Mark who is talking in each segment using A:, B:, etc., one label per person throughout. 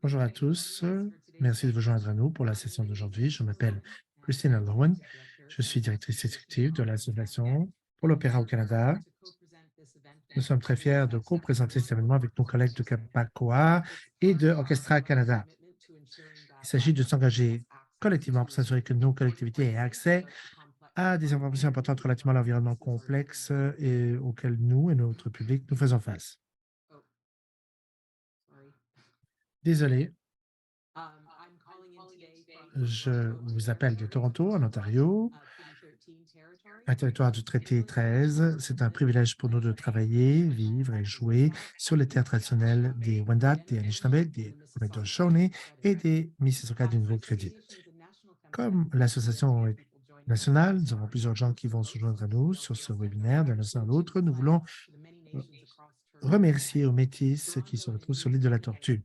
A: Bonjour à tous. Merci de vous joindre à nous pour la session d'aujourd'hui. Je m'appelle Christina Lowen. Je suis directrice exécutive de l'Association pour l'Opéra au Canada. Nous sommes très fiers de co-présenter cet événement avec nos collègues de Kapakoa et de Orchestra Canada. Il s'agit de s'engager collectivement pour s'assurer que nos collectivités aient accès à des informations importantes relativement à l'environnement complexe et auquel nous et notre public nous faisons face. Désolé, je vous appelle de Toronto, en Ontario, un territoire du traité 13. C'est un privilège pour nous de travailler, vivre et jouer sur les terres traditionnelles des Wendat, des Anishinaabe, des Haudenosaunee et des Mississauga du Nouveau-Crédit. Comme l'association est nationale, nous avons plusieurs gens qui vont se joindre à nous sur ce webinaire d'un instant à l'autre. Nous voulons remercier aux Métis qui se retrouvent sur l'île de la Tortue.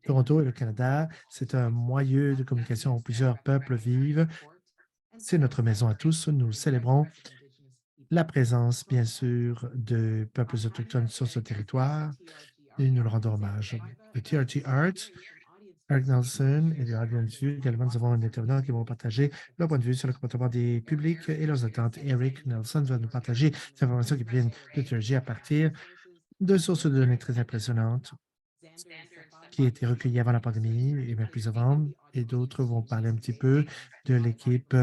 A: Toronto et le Canada, c'est un moyeu de communication où plusieurs peuples vivent. C'est notre maison à tous. Nous célébrons la présence, bien sûr, de peuples autochtones sur ce territoire et nous leur rendons hommage. Le TRT Art, Eric Nelson et les Audience View, également, nous avons un intervenant qui vont partager leur point de vue sur le comportement des publics et leurs attentes. Eric Nelson va nous partager des informations qui viennent de TRG à partir de sources de données très impressionnantes qui étaient recueillies avant la pandémie et même plus avant. Et d'autres vont parler un petit peu de l'équipe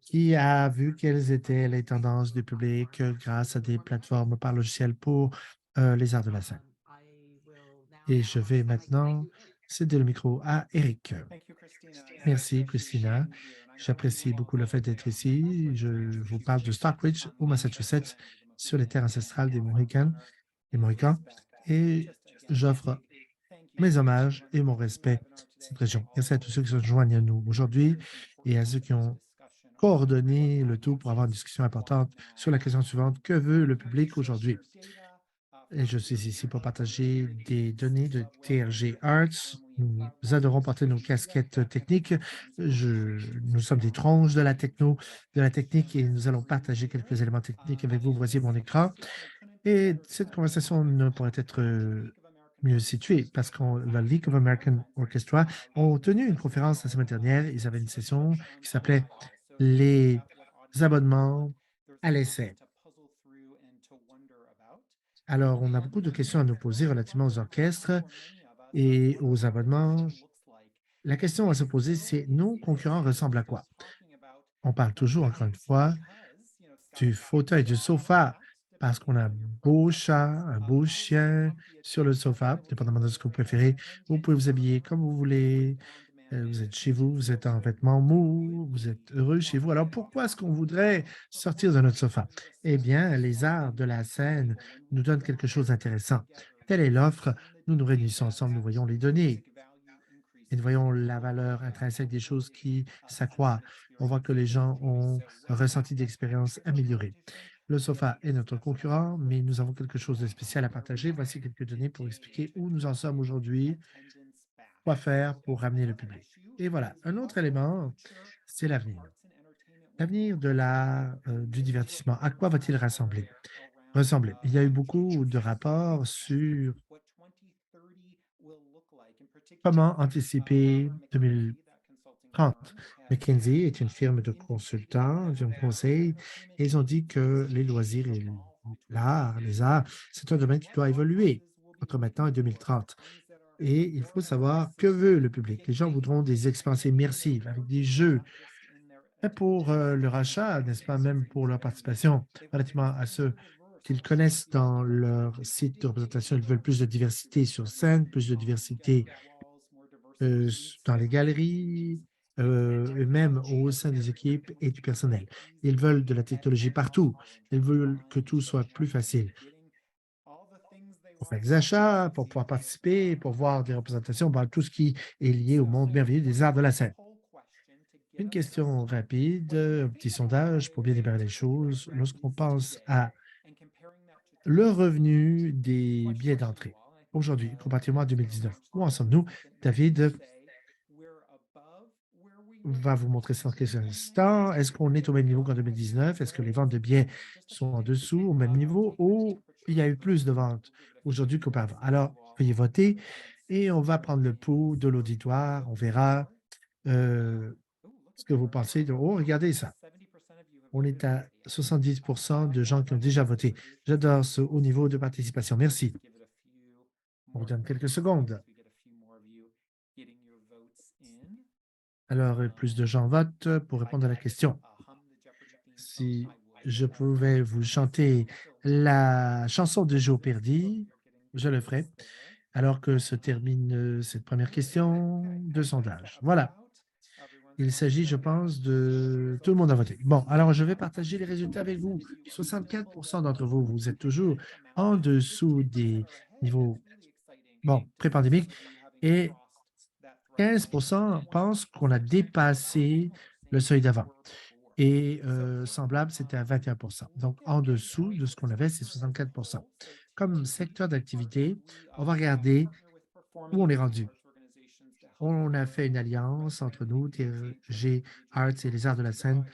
A: qui a vu quelles étaient les tendances du public grâce à des plateformes par logiciel pour les arts de la scène. Et je vais maintenant céder le micro à Eric. Merci, Christina. J'apprécie beaucoup le fait d'être ici. Je vous parle de Stockbridge, au Massachusetts, sur les terres ancestrales des Mohicans, et j'offre mes hommages et mon respect à cette région. Merci à tous ceux qui se joignent à nous aujourd'hui et à ceux qui ont coordonné le tout pour avoir une discussion importante sur la question suivante. Que veut le public aujourd'hui? Et je suis ici pour partager des données de TRG Arts. Nous adorons porter nos casquettes techniques. Nous sommes des tronches de la technique et nous allons partager quelques éléments techniques avec vous. Voici mon écran. Et cette conversation ne pourrait être mieux située parce que la League of American Orchestra ont tenu une conférence la semaine dernière. Ils avaient une session qui s'appelait les abonnements à l'essai. Alors, on a beaucoup de questions à nous poser relativement aux orchestres et aux abonnements. La question à se poser, c'est nos concurrents ressemblent à quoi? On parle toujours, encore une fois, du fauteuil, du sofa, parce qu'on a un beau chat, un beau chien sur le sofa, dépendamment de ce que vous préférez. Vous pouvez vous habiller comme vous voulez. Vous êtes chez vous, vous êtes en vêtements mous, vous êtes heureux chez vous. Alors pourquoi est-ce qu'on voudrait sortir de notre sofa? Eh bien, les arts de la scène nous donnent quelque chose d'intéressant. Telle est l'offre, nous nous réunissons ensemble, nous voyons les données et nous voyons la valeur intrinsèque des choses qui s'accroît. On voit que les gens ont ressenti d'expériences améliorées. Le sofa est notre concurrent, mais nous avons quelque chose de spécial à partager. Voici quelques données pour expliquer où nous en sommes aujourd'hui, quoi faire pour ramener le public. Et voilà, un autre élément, c'est l'avenir. L'avenir du divertissement, à quoi va-t-il ressembler? Il y a eu beaucoup de rapports sur comment anticiper 2030. McKinsey est une firme de consultants, de conseil, et ils ont dit que les loisirs et les arts, c'est un domaine qui doit évoluer entre maintenant et 2030. Et il faut savoir que veut le public. Les gens voudront des expériences immersives avec des jeux. Et pour leur achat, n'est-ce pas, même pour leur participation, relativement à ceux qu'ils connaissent dans leur site de représentation, ils veulent plus de diversité sur scène, plus de diversité dans les galeries, et même au sein des équipes et du personnel. Ils veulent de la technologie partout. Ils veulent que tout soit plus facile pour faire des achats, pour pouvoir participer, pour voir des représentations, tout ce qui est lié au monde merveilleux des arts de la scène. Une question rapide, un petit sondage pour bien démarrer les choses. Lorsqu'on pense à le revenu des billets d'entrée, aujourd'hui, comparativement à 2019, où en sommes-nous? David va vous montrer ça dans quelques instants. Est-ce qu'on est au même niveau qu'en 2019? Est-ce que les ventes de billets sont en dessous, au même niveau, ou il y a eu plus de ventes aujourd'hui qu'auparavant? Alors, veuillez voter. et on va prendre le pouls de l'auditoire. On verra ce que vous pensez de oh, regardez ça. On est à 70 de gens qui ont déjà voté. J'adore ce haut niveau de participation. Merci. On vous donne quelques secondes. Alors, plus de gens votent pour répondre à la question. Si je pouvais vous chanter la chanson de Joe Perdy, je le ferai, alors que se termine cette première question de sondage. Voilà. Il s'agit, je pense, de tout le monde a voté. Bon, alors je vais partager les résultats avec vous. 64 d'entre vous, vous êtes toujours en dessous des niveaux pré-pandémiques et 15 pensent qu'on a dépassé le seuil d'avant. Et semblable, c'était à 21 Donc, en dessous de ce qu'on avait, c'est 64 Comme secteur d'activité, on va regarder où on est rendu. On a fait une alliance entre nous, TG Arts et les arts de la scène,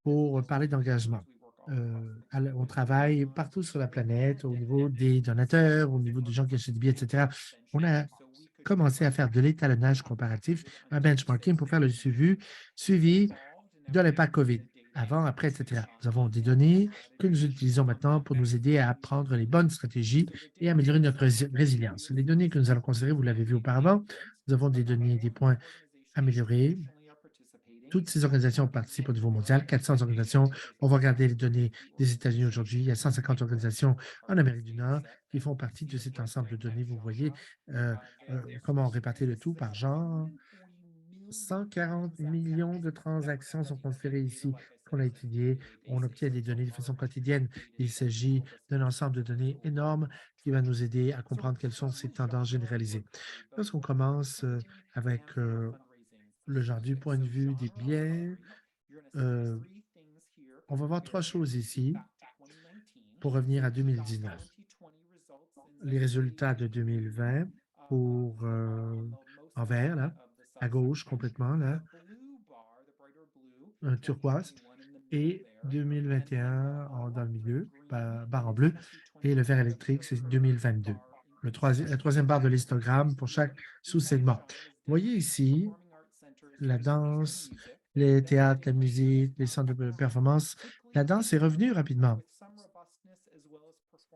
A: pour parler d'engagement. On travaille partout sur la planète, au niveau des donateurs, au niveau des gens qui achètent des billets, etc. On a commencé à faire de l'étalonnage comparatif, un benchmarking pour faire le suivi de l'impact COVID, avant, après, etc. Nous avons des données que nous utilisons maintenant pour nous aider à prendre les bonnes stratégies et améliorer notre résilience. Les données que nous allons considérer, vous l'avez vu auparavant, nous avons des données, des points améliorés. Toutes ces organisations participent au niveau mondial, 400 organisations. On va regarder les données des États-Unis aujourd'hui. Il y a 150 organisations en Amérique du Nord qui font partie de cet ensemble de données. Vous voyez comment on répartit le tout par genre. 140 millions de transactions sont conférées ici qu'on a étudiées. On obtient des données de façon quotidienne. Il s'agit d'un ensemble de données énorme qui va nous aider à comprendre quelles sont ces tendances généralisées. Lorsqu'on commence avec le genre du point de vue des biens, on va voir trois choses ici pour revenir à 2019. Les résultats de 2020 pour en vert, là, à gauche complètement, là, un turquoise, et 2021 dans le milieu, barre en bleu, et le vert électrique, c'est 2022. La troisième barre de l'histogramme pour chaque sous-segment. Vous voyez ici la danse, les théâtres, la musique, les centres de performance. La danse est revenue rapidement.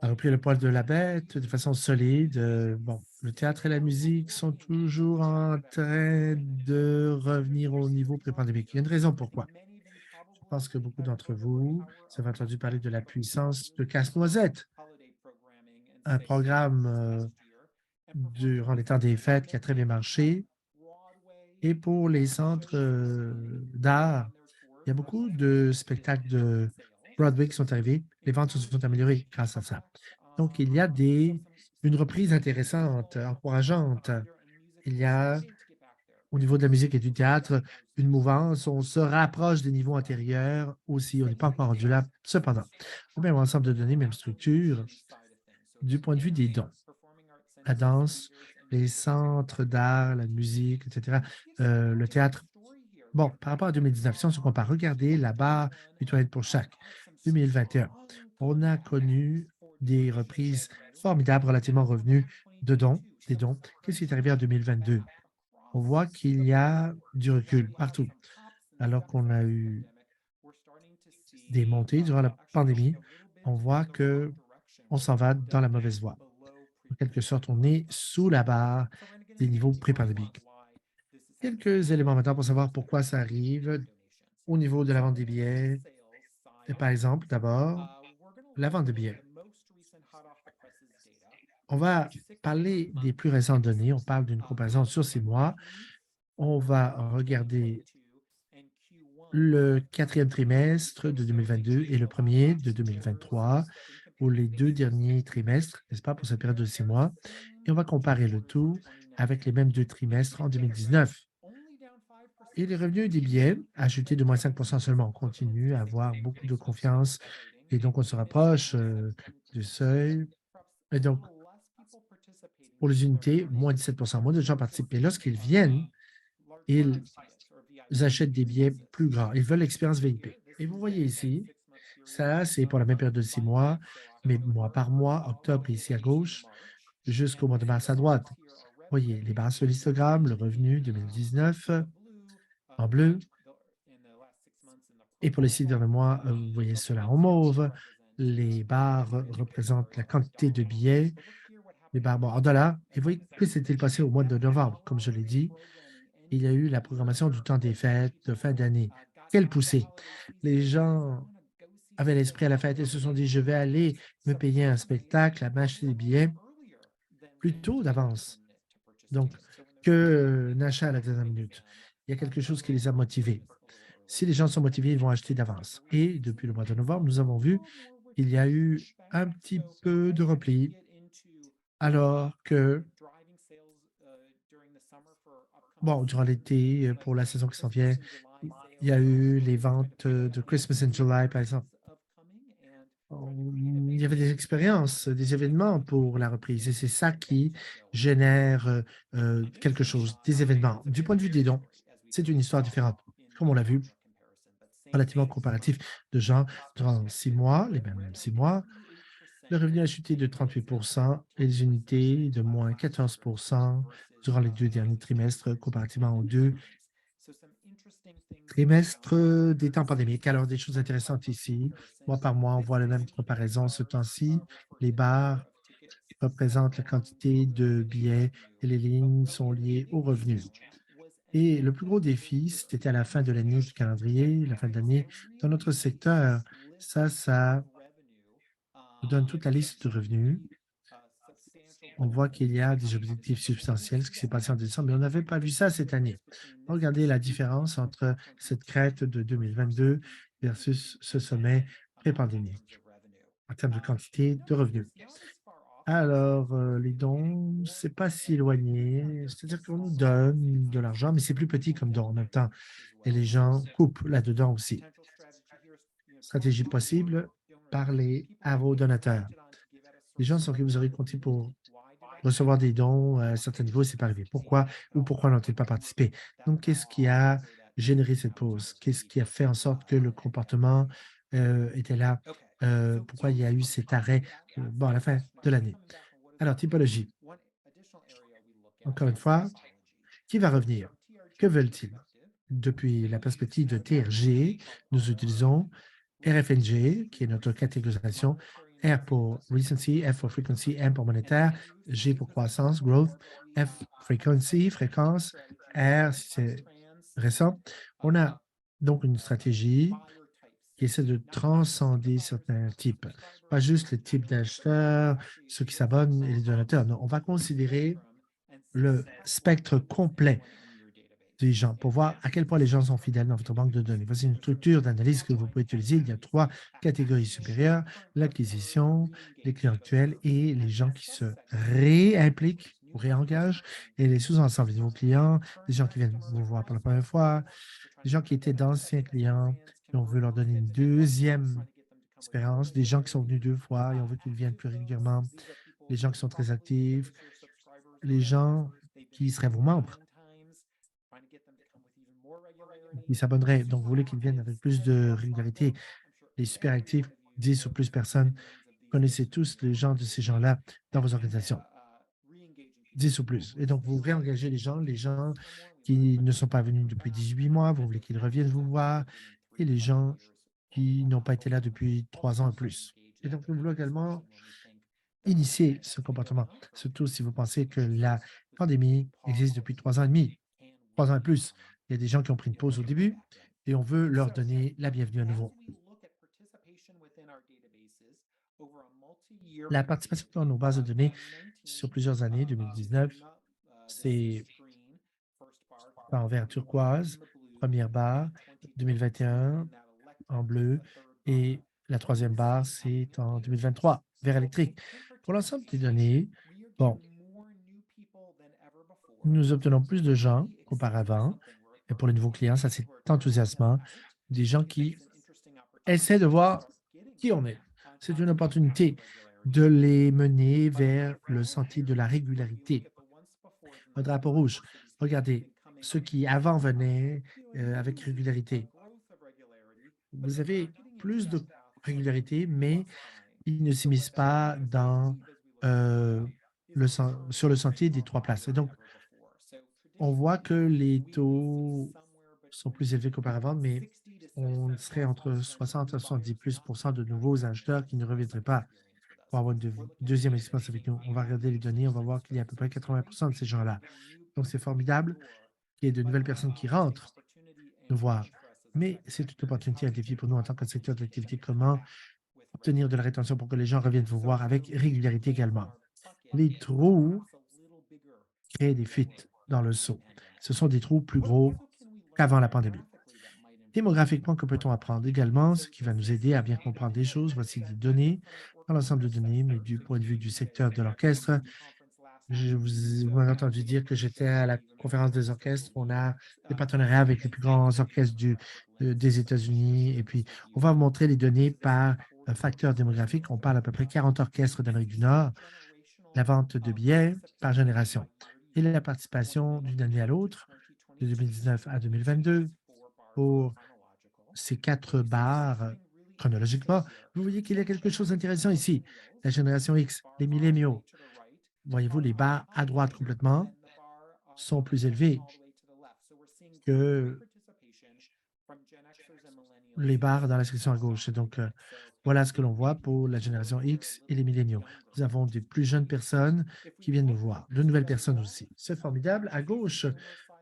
A: A repris le poil de la bête de façon solide. Le théâtre et la musique sont toujours en train de revenir au niveau pré-pandémique. Il y a une raison pourquoi. Je pense que beaucoup d'entre vous avez entendu parler de la puissance de Casse-Noisette, un programme durant les temps des fêtes qui a très bien marché. Et pour les centres d'art, il y a beaucoup de spectacles de Broadway qui sont arrivés. Les ventes se sont améliorées grâce à ça. Donc, il y a une reprise intéressante, encourageante. Il y a, au niveau de la musique et du théâtre, une mouvance. On se rapproche des niveaux antérieurs aussi. On n'est pas encore rendu là. Cependant, le même ensemble de données, même structure, du point de vue des dons. La danse, les centres d'art, la musique, etc., le théâtre. Bon, par rapport à 2019, si on se compare, regardez la barre mutuelle pour chaque. 2021, on a connu des reprises formidables relativement revenus de dons, des dons. Qu'est-ce qui est arrivé en 2022? On voit qu'il y a du recul partout. Alors qu'on a eu des montées durant la pandémie, on voit que on s'en va dans la mauvaise voie. En quelque sorte, on est sous la barre des niveaux pré-pandémiques. Quelques éléments maintenant pour savoir pourquoi ça arrive au niveau de la vente des billets. Et par exemple, d'abord, la vente de billets. On va parler des plus récentes données. On parle d'une comparaison sur 6 mois. On va regarder le quatrième trimestre de 2022 et le premier de 2023 pour les deux derniers trimestres, n'est-ce pas, pour cette période de 6 mois. Et on va comparer le tout avec les mêmes deux trimestres en 2019. Et les revenus des billets, ajoutés de moins 5 seulement, on continue à avoir beaucoup de confiance et donc on se rapproche du seuil. Et donc, pour les unités, moins 17 moins de gens participent. Mais lorsqu'ils viennent, ils achètent des billets plus grands. Ils veulent l'expérience VIP. Et vous voyez ici, ça, c'est pour la même période de 6 mois, mais mois par mois, octobre ici à gauche, jusqu'au mois de mars à droite. voyez les barres sur l'histogramme, le revenu 2019 en bleu. Et pour les 6 derniers mois, vous voyez cela en mauve. Les barres représentent la quantité de billets, les barres en dollars. Et vous voyez que s'est-il passé au mois de novembre? Comme je l'ai dit, il y a eu la programmation du temps des fêtes de fin d'année. Quelle poussée! Les gens avaient l'esprit à la fête et se sont dit, je vais aller me payer un spectacle, à m'acheter des billets plus tôt d'avance. Donc, que d'achat à la dernière minute. Il y a quelque chose qui les a motivés. Si les gens sont motivés, ils vont acheter d'avance. Et depuis le mois de novembre, nous avons vu qu'il y a eu un petit peu de repli, alors que, bon, durant l'été, pour la saison qui s'en vient, il y a eu les ventes de Christmas in July, par exemple. Il y avait des expériences, des événements pour la reprise et c'est ça qui génère quelque chose, des événements. Du point de vue des dons, c'est une histoire différente. Comme on l'a vu, relativement comparatif de gens durant 6 mois, les mêmes 6 mois, le revenu a chuté de 38 et les unités de moins 14 durant les 2 derniers trimestres comparativement aux 2 trimestres des temps pandémiques. Alors, des choses intéressantes ici. Mois par mois, on voit la même comparaison ce temps-ci. Les barres représentent la quantité de billets et les lignes sont liées aux revenus. Et le plus gros défi, c'était à la fin de l'année du calendrier, la fin de l'année. Dans notre secteur, ça nous donne toute la liste de revenus. On voit qu'il y a des objectifs substantiels, ce qui s'est passé en décembre, mais on n'avait pas vu ça cette année. Regardez la différence entre cette crête de 2022 versus ce sommet pré-pandémique en termes de quantité de revenus. Alors, les dons, c'est pas si éloigné. C'est-à-dire qu'on nous donne de l'argent, mais c'est plus petit comme don en même temps. Et les gens coupent là-dedans aussi. Stratégie possible, parlez à vos donateurs. Les gens sur qui vous aurez compté pour recevoir des dons à un certain niveau, c'est pas arrivé. Pourquoi ou pourquoi n'ont-ils pas participé? Donc, qu'est-ce qui a généré cette pause? Qu'est-ce qui a fait en sorte que le comportement était là? Pourquoi il y a eu cet arrêt bon, à la fin de l'année? Alors, typologie. Encore une fois, qui va revenir? Que veulent-ils? Depuis la perspective de TRG, nous utilisons RFNG, qui est notre catégorisation, R pour recency, F pour frequency, M pour monétaire, G pour croissance, growth, F frequency, fréquence, R si c'est récent. On a donc une stratégie qui essaie de transcender certains types, pas juste les types d'acheteurs, ceux qui s'abonnent et les donateurs. Non, on va considérer le spectre complet des gens pour voir à quel point les gens sont fidèles dans votre banque de données. Voici une structure d'analyse que vous pouvez utiliser. Il y a 3 catégories supérieures, l'acquisition, les clients actuels et les gens qui se réimpliquent ou réengagent et les sous-ensembles, les nouveaux clients, des gens qui viennent vous voir pour la première fois, des gens qui étaient d'anciens clients et on veut leur donner une deuxième expérience, des gens qui sont venus 2 fois et on veut qu'ils viennent plus régulièrement, les gens qui sont très actifs, les gens qui seraient vos membres qui s'abonneraient. Donc, vous voulez qu'ils viennent avec plus de régularité. Les super actifs, 10 ou plus personnes, vous connaissez tous les gens de ces gens-là dans vos organisations. 10 ou plus. Et donc, vous réengagez les gens qui ne sont pas venus depuis 18 mois, vous voulez qu'ils reviennent vous voir, et les gens qui n'ont pas été là depuis 3 ans et plus. Et donc, nous voulons également initier ce comportement, surtout si vous pensez que la pandémie existe depuis 3 ans et demi, 3 ans et plus. Il y a des gens qui ont pris une pause au début et on veut leur donner la bienvenue à nouveau. La participation dans nos bases de données sur plusieurs années, 2019, c'est en vert turquoise, première barre, 2021 en bleu et la troisième barre, c'est en 2023, vert électrique. Pour l'ensemble des données, bon, nous obtenons plus de gens qu'auparavant. Et pour les nouveaux clients, ça c'est enthousiasmant. Des gens qui essaient de voir qui on est. C'est une opportunité de les mener vers le sentier de la régularité. Un drapeau rouge. Regardez, ceux qui avant venaient avec régularité. Vous avez plus de régularité, mais ils ne s'immiscent pas dans, sur le sentier des 3 places. Et donc, On voit que les taux sont plus élevés qu'auparavant, mais on serait entre 60 à 70 plus de nouveaux acheteurs qui ne reviendraient pas pour avoir une deuxième expérience avec nous. On va regarder les données, on va voir qu'il y a à peu près 80 de ces gens-là. Donc, c'est formidable qu'il y ait de nouvelles personnes qui rentrent nous voir. Mais c'est une opportunité, un défi pour nous en tant que secteur de l'activité. Comment obtenir de la rétention pour que les gens reviennent vous voir avec régularité également. Les trous créent des fuites dans le seau. Ce sont des trous plus gros qu'avant la pandémie. Démographiquement, que peut-on apprendre également, ce qui va nous aider à bien comprendre des choses? Voici des données, pas l'ensemble de données, mais du point de vue du secteur de l'orchestre. Vous m'avez entendu dire que j'étais à la conférence des orchestres. On a des partenariats avec les plus grands orchestres des États-Unis. Et puis, on va vous montrer les données par facteur démographique. On parle à peu près 40 orchestres d'Amérique du Nord, la vente de billets par génération et la participation d'une année à l'autre, de 2019 à 2022, pour ces 4 barres chronologiquement. Vous voyez qu'il y a quelque chose d'intéressant ici. La génération X, les milléniaux, voyez-vous, les barres à droite complètement sont plus élevées que les barres dans la section à gauche. Et donc, voilà ce que l'on voit pour la génération X et les milléniaux. Nous avons des plus jeunes personnes qui viennent nous voir, de nouvelles personnes aussi. C'est formidable. À gauche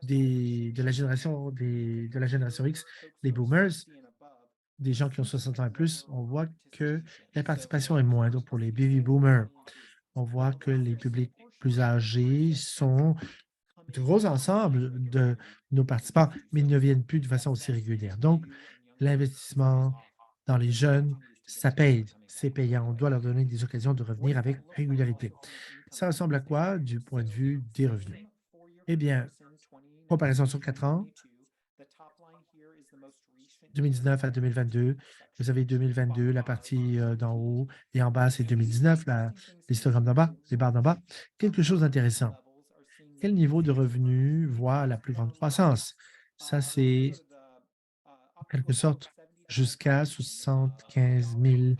A: de la génération X, les boomers, des gens qui ont 60 ans et plus, on voit que la participation est moindre pour les baby boomers. On voit que les publics plus âgés sont de gros ensembles de nos participants, mais ils ne viennent plus de façon aussi régulière. Donc, l'investissement dans les jeunes, ça paye, c'est payant. On doit leur donner des occasions de revenir avec régularité. Ça ressemble à quoi du point de vue des revenus? Eh bien, comparaison sur 4 ans, 2019 à 2022, vous avez 2022, la partie d'en haut, et en bas, c'est 2019, l'histogramme d'en bas, les barres d'en bas. Quelque chose d'intéressant. Quel niveau de revenu voit la plus grande croissance? Ça, c'est en quelque sorte jusqu'à 75 000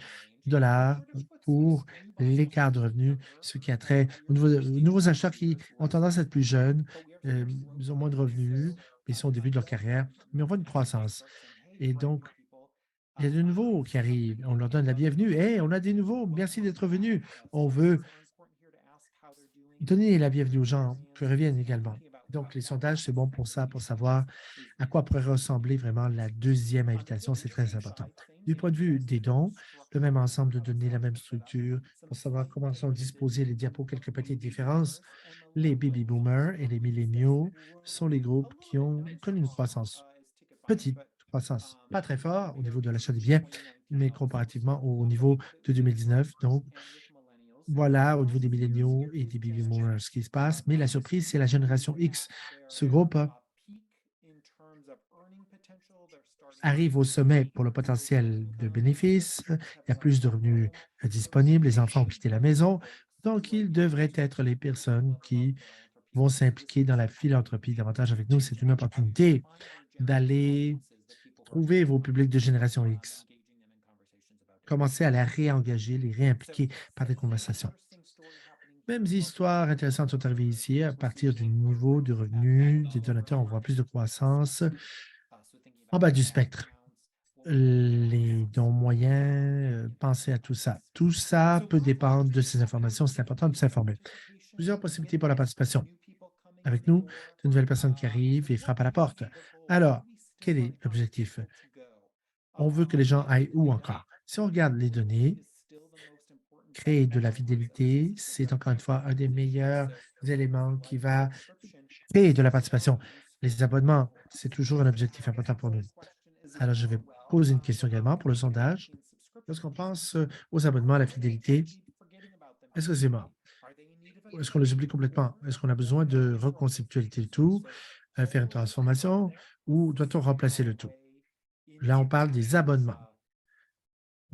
A: pour l'écart de revenus, ce qui a trait aux nouveaux acheteurs qui ont tendance à être plus jeunes, ils ont moins de revenus, mais ils sont au début de leur carrière, mais on voit une croissance. Et donc, il y a de nouveaux qui arrivent. On leur donne la bienvenue. Hey, on a des nouveaux. Merci d'être venus. On veut donner la bienvenue aux gens qui reviennent également. Donc, les sondages, c'est bon pour ça, pour savoir à quoi pourrait ressembler vraiment la deuxième invitation. C'est très important. Du point de vue des dons, le même ensemble de données, la même structure, pour savoir comment sont disposés les diapos, quelques petites différences. Les baby boomers et les milléniaux sont les groupes qui ont connu une croissance petite, croissance pas très fort au niveau de l'achat des billets, mais comparativement au niveau de 2019. Donc, voilà, au niveau des milléniaux et des baby boomers, ce qui se passe. Mais la surprise, c'est la génération X. Ce groupe arrive au sommet pour le potentiel de bénéfices. Il y a plus de revenus disponibles. Les enfants ont quitté la maison. Donc, ils devraient être les personnes qui vont s'impliquer dans la philanthropie davantage avec nous. C'est une opportunité d'aller trouver vos publics de génération X. Commencer à les réengager, les réimpliquer par des conversations. Mêmes histoires intéressantes sont arrivées ici. À partir du niveau de revenus des donateurs, on voit plus de croissance. En bas du spectre, les dons moyens, pensez à tout ça. Tout ça peut dépendre de ces informations. C'est important de s'informer. Plusieurs possibilités pour la participation. Avec nous, de nouvelles personnes qui arrivent et frappent à la porte. Alors, quel est l'objectif? On veut que les gens aillent où encore? Si on regarde les données, créer de la fidélité, c'est encore une fois un des meilleurs éléments qui va créer de la participation. Les abonnements, c'est toujours un objectif important pour nous. Alors, je vais poser une question également pour le sondage. Lorsqu'on pense aux abonnements, à la fidélité, est-ce que c'est mort? Ou est-ce qu'on les oublie complètement? Est-ce qu'on a besoin de reconceptualiser le tout, faire une transformation, ou doit-on remplacer le tout? Là, on parle des abonnements.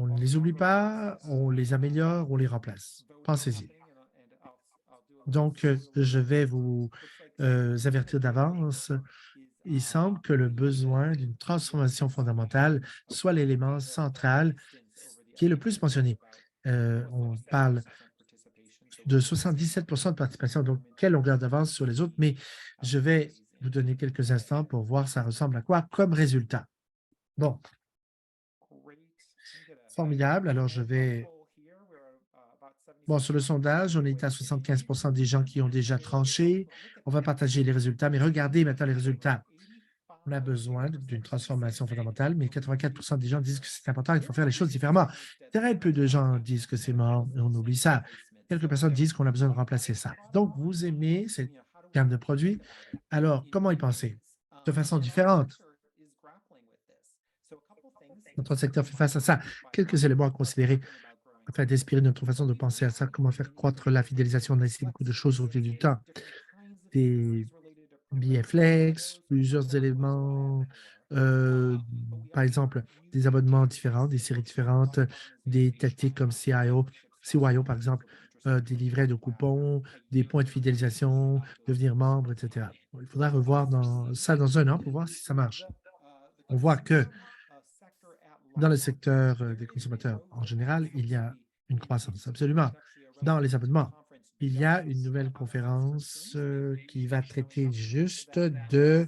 A: On ne les oublie pas, on les améliore, on les remplace. Pensez-y. Donc, je vais vous avertir d'avance. Il semble que le besoin d'une transformation fondamentale soit l'élément central qui est le plus mentionné. On parle de 77 de participation. Donc, quelle longueur d'avance sur les autres, mais je vais vous donner quelques instants pour voir ça ressemble à quoi comme résultat. Bon, formidable. Alors, je vais... Bon, sur le sondage, on est à 75 des gens qui ont déjà tranché. On va partager les résultats, mais regardez maintenant les résultats. On a besoin d'une transformation fondamentale, mais 84 des gens disent que c'est important, il faut faire les choses différemment. Très peu de gens disent que c'est mort, et on oublie ça. Quelques personnes disent qu'on a besoin de remplacer ça. Donc, vous aimez cette gamme de produits. Alors, comment y penser? De façon différente. Notre secteur fait face à ça. Quelques éléments à considérer afin d'inspirer notre façon de penser à ça, comment faire croître la fidélisation. On a essayé beaucoup de choses au fil du temps. Des billets flex, plusieurs éléments, par exemple, des abonnements différents, des séries différentes, des tactiques comme CYO par exemple, des livrets de coupons, des points de fidélisation, devenir membre, etc. Bon, il faudra revoir ça dans un an pour voir si ça marche. On voit que dans le secteur des consommateurs en général, il y a une croissance, absolument. Dans les abonnements, il y a une nouvelle conférence qui va traiter juste des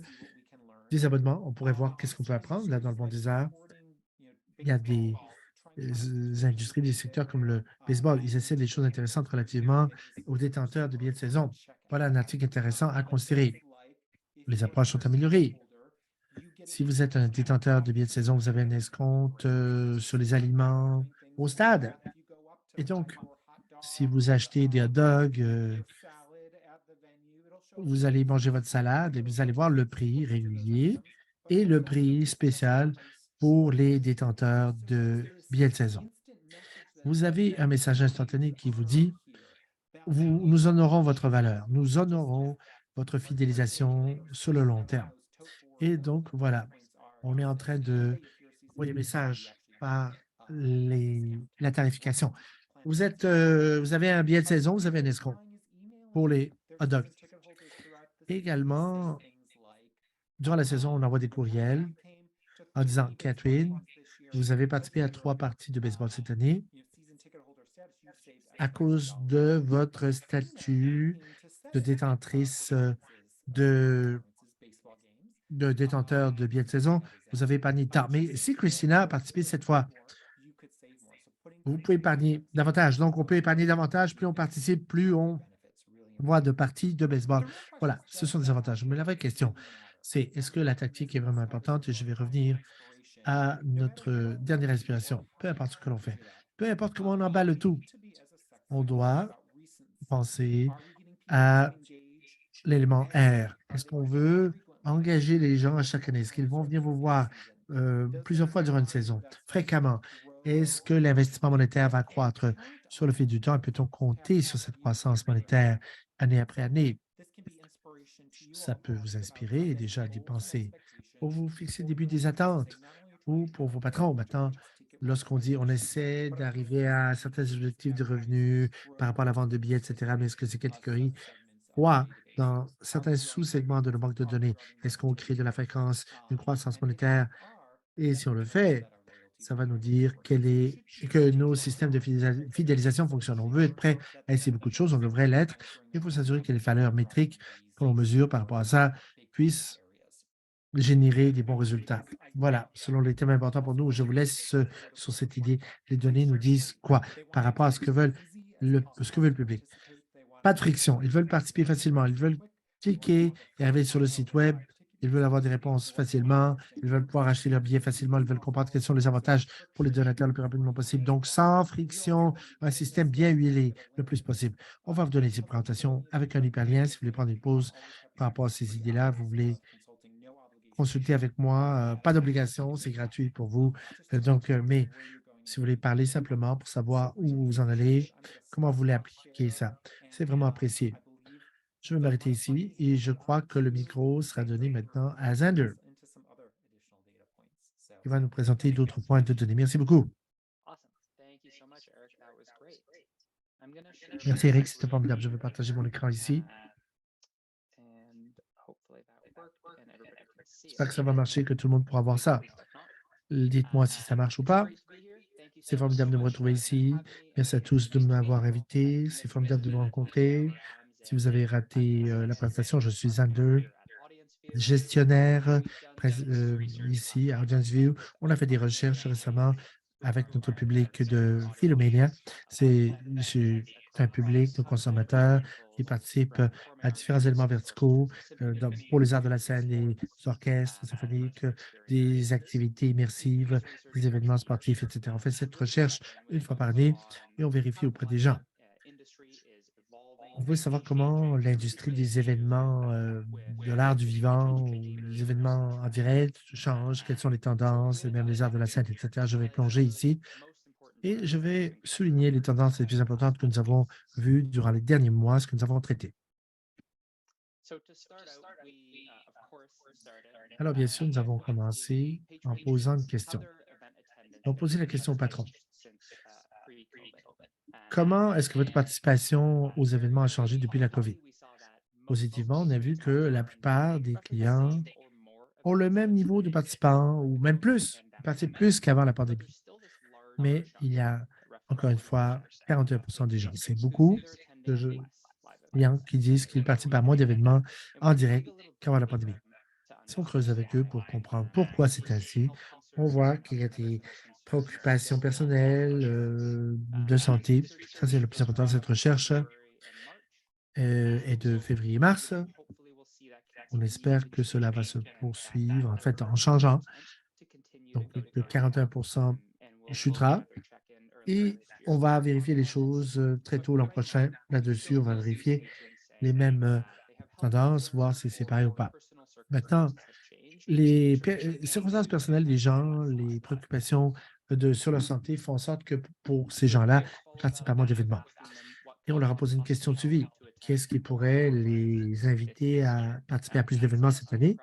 A: abonnements. On pourrait voir qu'est-ce qu'on peut apprendre là dans le monde des arts. Il y a des industries, des secteurs comme le baseball. Ils essaient des choses intéressantes relativement aux détenteurs de billets de saison. Voilà un article intéressant à considérer. Les approches sont améliorées. Si vous êtes un détenteur de billets de saison, vous avez un escompte sur les aliments au stade. Et donc, si vous achetez des hot dogs, vous allez manger votre salade et vous allez voir le prix régulier et le prix spécial pour les détenteurs de billets de saison. Vous avez un message instantané qui vous dit nous honorons votre valeur, nous honorons votre fidélisation sur le long terme. Et donc, voilà, on est en train de envoyer un message par la tarification. Vous avez un billet de saison, vous avez un escompte pour les hot dogs. Également, durant la saison, on envoie des courriels en disant, Catherine, vous avez participé à 3 parties de baseball cette année à cause de votre statut de détentrice de détenteur de billets de saison. Vous avez épargné tant. Mais si Christina a participé cette fois, vous pouvez épargner davantage. Donc, on peut épargner davantage. Plus on participe, plus on voit de parties de baseball. Voilà, ce sont des avantages. Mais la vraie question, c'est est-ce que la tactique est vraiment importante? Et je vais revenir à notre dernière inspiration. Peu importe ce que l'on fait, peu importe comment on emballe le tout, on doit penser à l'élément R. Est-ce qu'on veut engager les gens à chaque année? Est-ce qu'ils vont venir vous voir plusieurs fois durant une saison, fréquemment? Est-ce que l'investissement monétaire va croître sur le fil du temps et peut-on compter sur cette croissance monétaire année après année? Ça peut vous inspirer déjà d'y penser pour vous fixer le début des attentes ou pour vos patrons. Maintenant, lorsqu'on dit on essaie d'arriver à certains objectifs de revenus par rapport à la vente de billets, etc., mais est-ce que ces catégories croient dans certains sous-segments de nos banques de données? Est-ce qu'on crée de la fréquence, une croissance monétaire? Et si on le fait, ça va nous dire que nos systèmes de fidélisation fonctionnent. On veut être prêt à essayer beaucoup de choses, on devrait l'être. Il faut s'assurer que les valeurs métriques que l'on mesure par rapport à ça puissent générer des bons résultats. Voilà, selon les thèmes importants pour nous, je vous laisse sur cette idée. Les données nous disent quoi par rapport à ce que veut le public. Pas de friction. Ils veulent participer facilement. Ils veulent cliquer et arriver sur le site web. Ils veulent avoir des réponses facilement. Ils veulent pouvoir acheter leurs billets facilement. Ils veulent comprendre quels sont les avantages pour les donateurs le plus rapidement possible. Donc, sans friction, un système bien huilé le plus possible. On va vous donner ces présentations avec un hyperlien. Si vous voulez prendre une pause par rapport à ces idées-là, vous voulez consulter avec moi. Pas d'obligation, c'est gratuit pour vous. Mais si vous voulez parler simplement pour savoir où vous en allez, comment vous voulez appliquer ça, c'est vraiment apprécié. Je vais m'arrêter ici et je crois que le micro sera donné maintenant à Zander, qui va nous présenter d'autres points de données. Merci beaucoup. Merci Eric, c'était formidable. Je vais partager mon écran ici. J'espère que ça va marcher, que tout le monde pourra voir ça. Dites-moi si ça marche ou pas. C'est formidable de me retrouver ici. Merci à tous de m'avoir invité. C'est formidable de vous rencontrer. Si vous avez raté la présentation, je suis Zander, gestionnaire ici à AudienceView. On a fait des recherches récemment avec notre public de Philomania. C'est un public de consommateurs qui participent à différents éléments verticaux pour les arts de la scène, des orchestres symphoniques, des activités immersives, des événements sportifs, etc. On fait cette recherche une fois par année et on vérifie auprès des gens. On veut savoir comment l'industrie des événements de l'art du vivant ou les événements en direct change, quelles sont les tendances, et même les arts de la scène, etc. Je vais plonger ici et je vais souligner les tendances les plus importantes que nous avons vues durant les derniers mois, ce que nous avons traité. Alors, bien sûr, nous avons commencé en posant une question. On posait la question au patron. Comment est-ce que votre participation aux événements a changé depuis la COVID? Positivement, on a vu que la plupart des clients ont le même niveau de participants ou même plus, ils participent plus qu'avant la pandémie. Mais il y a, encore une fois, 41 des gens. C'est beaucoup de clients qui disent qu'ils participent à moins d'événements en direct qu'avant la pandémie. Si on creuse avec eux pour comprendre pourquoi c'est ainsi, on voit qu'il y a des préoccupations personnelles, de santé. Ça, c'est le plus important de cette recherche est de février-mars. On espère que cela va se poursuivre, en fait, en changeant. Donc, le 41 chutera et on va vérifier les choses très tôt l'an prochain. Là-dessus, on va vérifier les mêmes tendances, voir si c'est pareil ou pas. Maintenant, les circonstances personnelles des gens, les préoccupations sur leur santé font en sorte que pour ces gens-là, ils participent à moins d'événements. Et on leur a posé une question de suivi. Qu'est-ce qui pourrait les inviter à participer à plus d'événements cette année?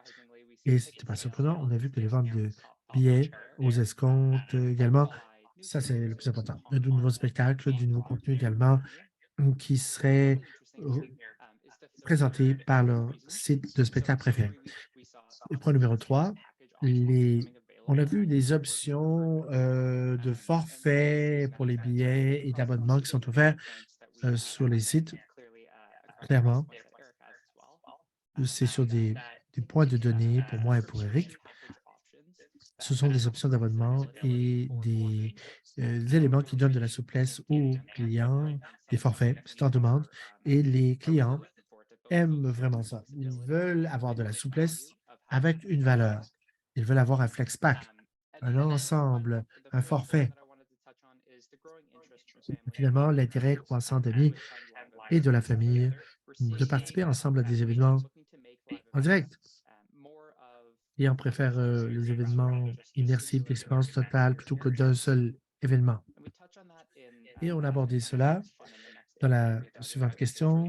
A: Et ce n'était pas surprenant. On a vu que les ventes de billets aux escomptes également, ça, c'est le plus important. De nouveaux spectacles, du nouveau contenu également qui serait présenté par leur site de spectacle préféré. Et point numéro 3, on a vu des options de forfait pour les billets et d'abonnements qui sont offerts sur les sites. Clairement, c'est sur des points de données pour moi et pour Eric. Ce sont des options d'abonnement et des éléments qui donnent de la souplesse aux clients, des forfaits, c'est en demande. Et les clients aiment vraiment ça. Ils veulent avoir de la souplesse avec une valeur. Ils veulent avoir un flex pack, un ensemble, un forfait. Finalement, l'intérêt croissant d'amis et de la famille de participer ensemble à des événements en direct. Et on préfère les événements immersifs d'expérience totale plutôt que d'un seul événement. Et on a abordé cela dans la suivante question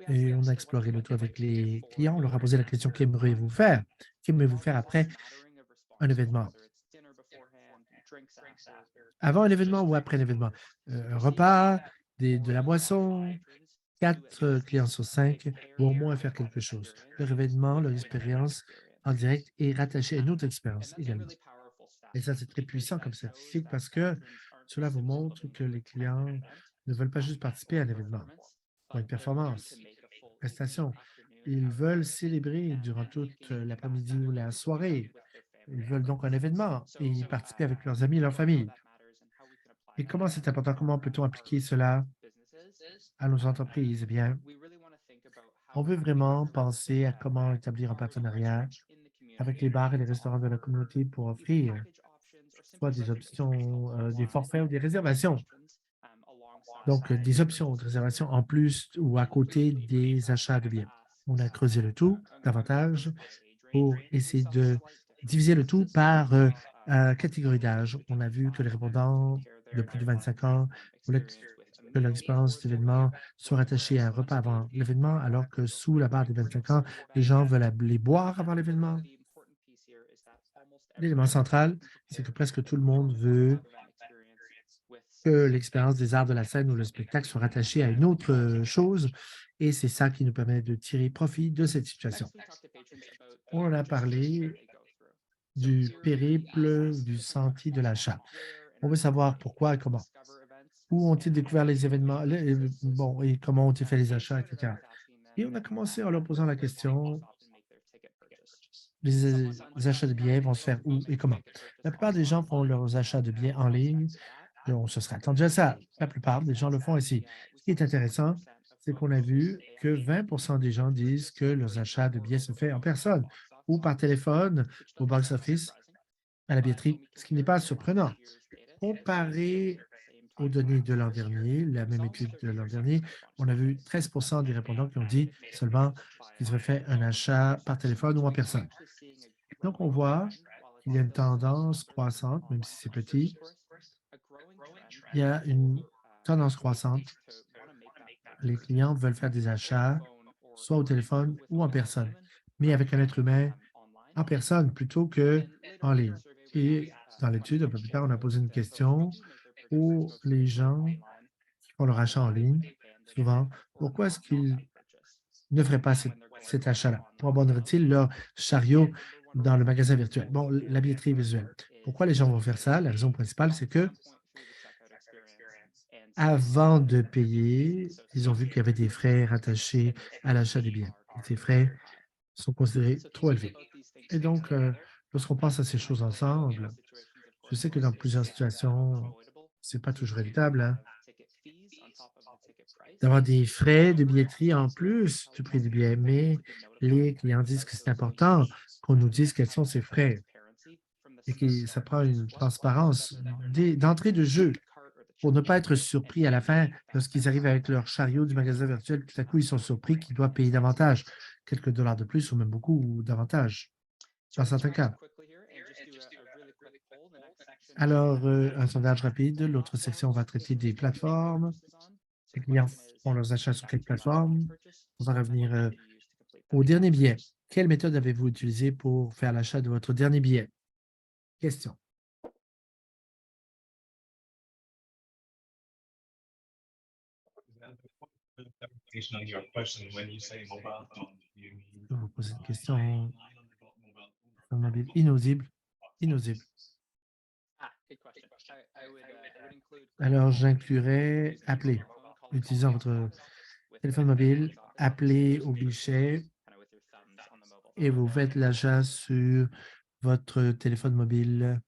A: et on a exploré le tout avec les clients. On leur a posé la question, qu'aimeriez-vous faire? Qu'aimeriez-vous faire après un événement? Avant un événement ou après l'événement? Un repas, de la boisson, 4 clients sur 5 vont au moins faire quelque chose. Leur événement, leur expérience en direct est rattachée à une autre expérience également. Et ça, c'est très puissant comme statistique parce que cela vous montre que les clients ne veulent pas juste participer à un événement ou à une performance, prestation. Ils veulent célébrer durant toute l'après-midi ou la soirée. Ils veulent donc un événement et y participer avec leurs amis et leur famille. Et comment c'est important? Comment peut-on appliquer cela à nos entreprises? Eh bien, on veut vraiment penser à comment établir un partenariat avec les bars et les restaurants de la communauté pour offrir soit des options, des forfaits ou des réservations. Donc, des options de réservation en plus ou à côté des achats de billets. On a creusé le tout davantage pour essayer de diviser le tout par catégorie d'âge. On a vu que les répondants de plus de 25 ans voulaient que leur expérience d'événement soit rattachée à un repas avant l'événement, alors que sous la barre des 25 ans, les gens veulent les boire avant l'événement. L'élément central, c'est que presque tout le monde veut que l'expérience des arts de la scène ou le spectacle soit rattachée à une autre chose, et c'est ça qui nous permet de tirer profit de cette situation. On a parlé du périple, du sentier de l'achat. On veut savoir pourquoi et comment. Où ont-ils découvert les événements, bon, et comment ont-ils fait les achats, etc. Et on a commencé en leur posant la question, les achats de billets vont se faire où et comment? La plupart des gens font leurs achats de billets en ligne. Et on se serait attendu à ça. La plupart des gens le font ici. Ce qui est intéressant, c'est qu'on a vu que 20 des gens disent que leurs achats de billets se font en personne ou par téléphone au box-office, à la billetterie, ce qui n'est pas surprenant. Comparé aux données de l'an dernier, la même étude de l'an dernier, on a vu 13 des répondants qui ont dit seulement qu'ils avaient fait un achat par téléphone ou en personne. Donc, on voit qu'il y a une tendance croissante, même si c'est petit. Il y a une tendance croissante. Les clients veulent faire des achats soit au téléphone ou en personne, mais avec un être humain en personne plutôt qu'en ligne. Et dans l'étude, un peu plus tard, on a posé une question aux les gens qui font leur achat en ligne, souvent, pourquoi est-ce qu'ils ne feraient pas cet achat-là? Pour abandonneraient-ils leur chariot dans le magasin virtuel? Bon, la billetterie visuelle. Pourquoi les gens vont faire ça? La raison principale, c'est que avant de payer, ils ont vu qu'il y avait des frais rattachés à l'achat des billets. Et ces frais sont considérés trop élevés. Et donc, lorsqu'on pense à ces choses ensemble, je sais que dans plusieurs situations, c'est pas toujours évitable, hein, d'avoir des frais de billetterie en plus du prix du billet, mais les clients disent que c'est important qu'on nous dise quels sont ces frais et que ça prend une transparence d'entrée de jeu pour ne pas être surpris à la fin lorsqu'ils arrivent avec leur chariot du magasin virtuel. Tout à coup, ils sont surpris qu'ils doivent payer davantage, quelques dollars de plus ou même beaucoup ou davantage, dans certains cas. Alors, un sondage rapide. L'autre section va traiter des plateformes. Les clients font leurs achats sur quelle plateforme? On va revenir au dernier billet. Quelle méthode avez-vous utilisée pour faire l'achat de votre dernier billet? Question.
B: On your question, when you say mobile phone, you mean
A: Je vais vous poser une question. Téléphone mobile inaudible. Inaudible. Alors, j'inclurais appeler. Utilisant votre téléphone mobile, appelez au guichet et vous faites l'achat sur votre téléphone mobile.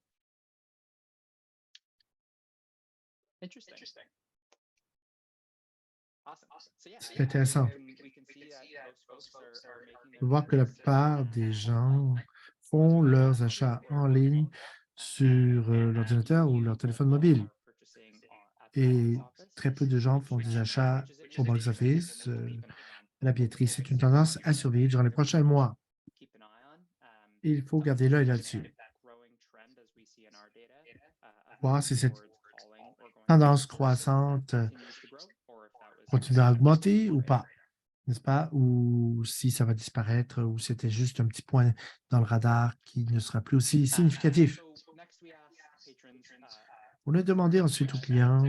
A: C'est intéressant. De voir que la plupart des gens font leurs achats en ligne sur l'ordinateur ou leur téléphone mobile. Et très peu de gens font des achats au box-office, à la billetterie. C'est une tendance à surveiller durant les prochains mois. Il faut garder l'œil là-dessus. Voir si cette tendance croissante continue à augmenter ou pas, n'est-ce pas? Ou si ça va disparaître, ou c'était juste un petit point dans le radar qui ne sera plus aussi significatif. On a demandé ensuite aux clients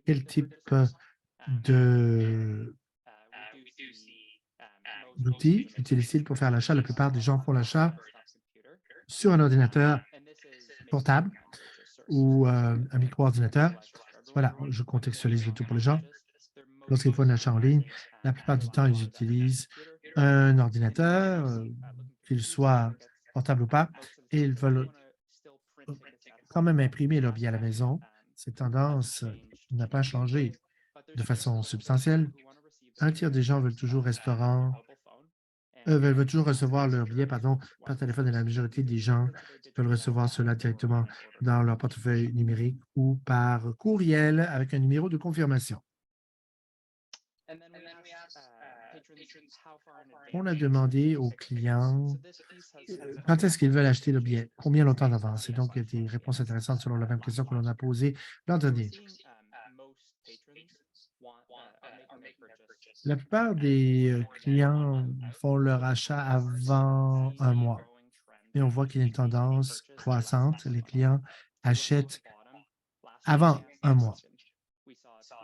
A: quel type de d'outils utilisent-ils pour faire l'achat. La plupart des gens font l'achat sur un ordinateur portable ou un micro-ordinateur. Voilà, je contextualise le tout pour les gens. Lorsqu'ils font un achat en ligne, la plupart du temps, ils utilisent un ordinateur, qu'il soit portable ou pas, et ils veulent quand même imprimer leur billet à la maison. Cette tendance n'a pas changé de façon substantielle. Un tiers des gens veulent toujours veulent toujours recevoir leur billet, pardon, par téléphone et la majorité des gens veulent recevoir cela directement dans leur portefeuille numérique ou par courriel avec un numéro de confirmation. On a demandé aux clients quand est-ce qu'ils veulent acheter le billet, combien longtemps d'avance. Et donc, il y a des réponses intéressantes selon la même question que l'on a posée l'an dernier. La plupart des clients font leur achat avant un mois. Et on voit qu'il y a une tendance croissante. Les clients achètent avant un mois.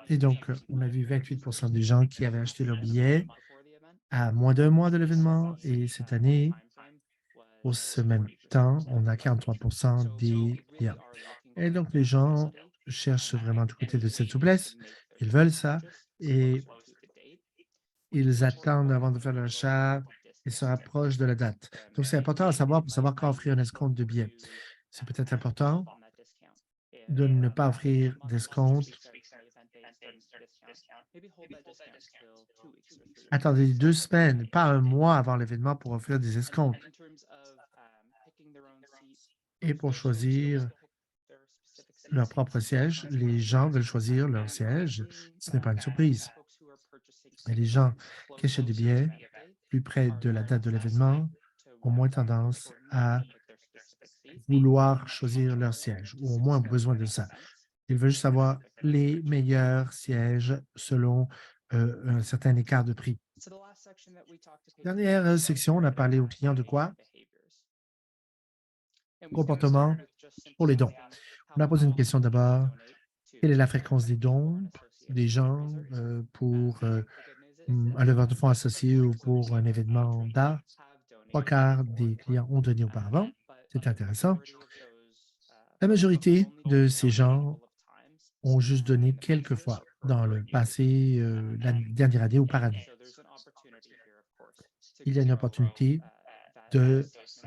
A: Et donc, on a vu 28 des gens qui avaient acheté leur billet à moins d'un mois de l'événement. Et cette année, au ce même temps, on a 43 des clients. Et donc, les gens cherchent vraiment du côté de cette souplesse. Ils veulent ça et ils attendent avant de faire l'achat et se rapprochent de la date. Donc, c'est important à savoir pour savoir quand offrir un escompte de billets. C'est peut-être important de ne pas offrir d'escompte. Attendez 2 semaines, pas un mois avant l'événement pour offrir des escomptes et pour choisir leur propre siège. Les gens veulent choisir leur siège. Ce n'est pas une surprise. Et les gens qui achètent des billets plus près de la date de l'événement ont moins tendance à vouloir choisir leur siège ou au moins ont besoin de ça. Ils veulent juste avoir les meilleurs sièges selon un certain écart de prix. Dernière section, on a parlé aux clients de quoi? Comportement pour les dons. On a posé une question d'abord. Quelle est la fréquence des dons des gens pour un leveur de fonds associé ou pour un événement d'art? 3 quarts des clients ont donné auparavant. C'est intéressant. La majorité de ces gens ont juste donné quelques fois dans le passé, la dernière année ou par année. Il y a une opportunité de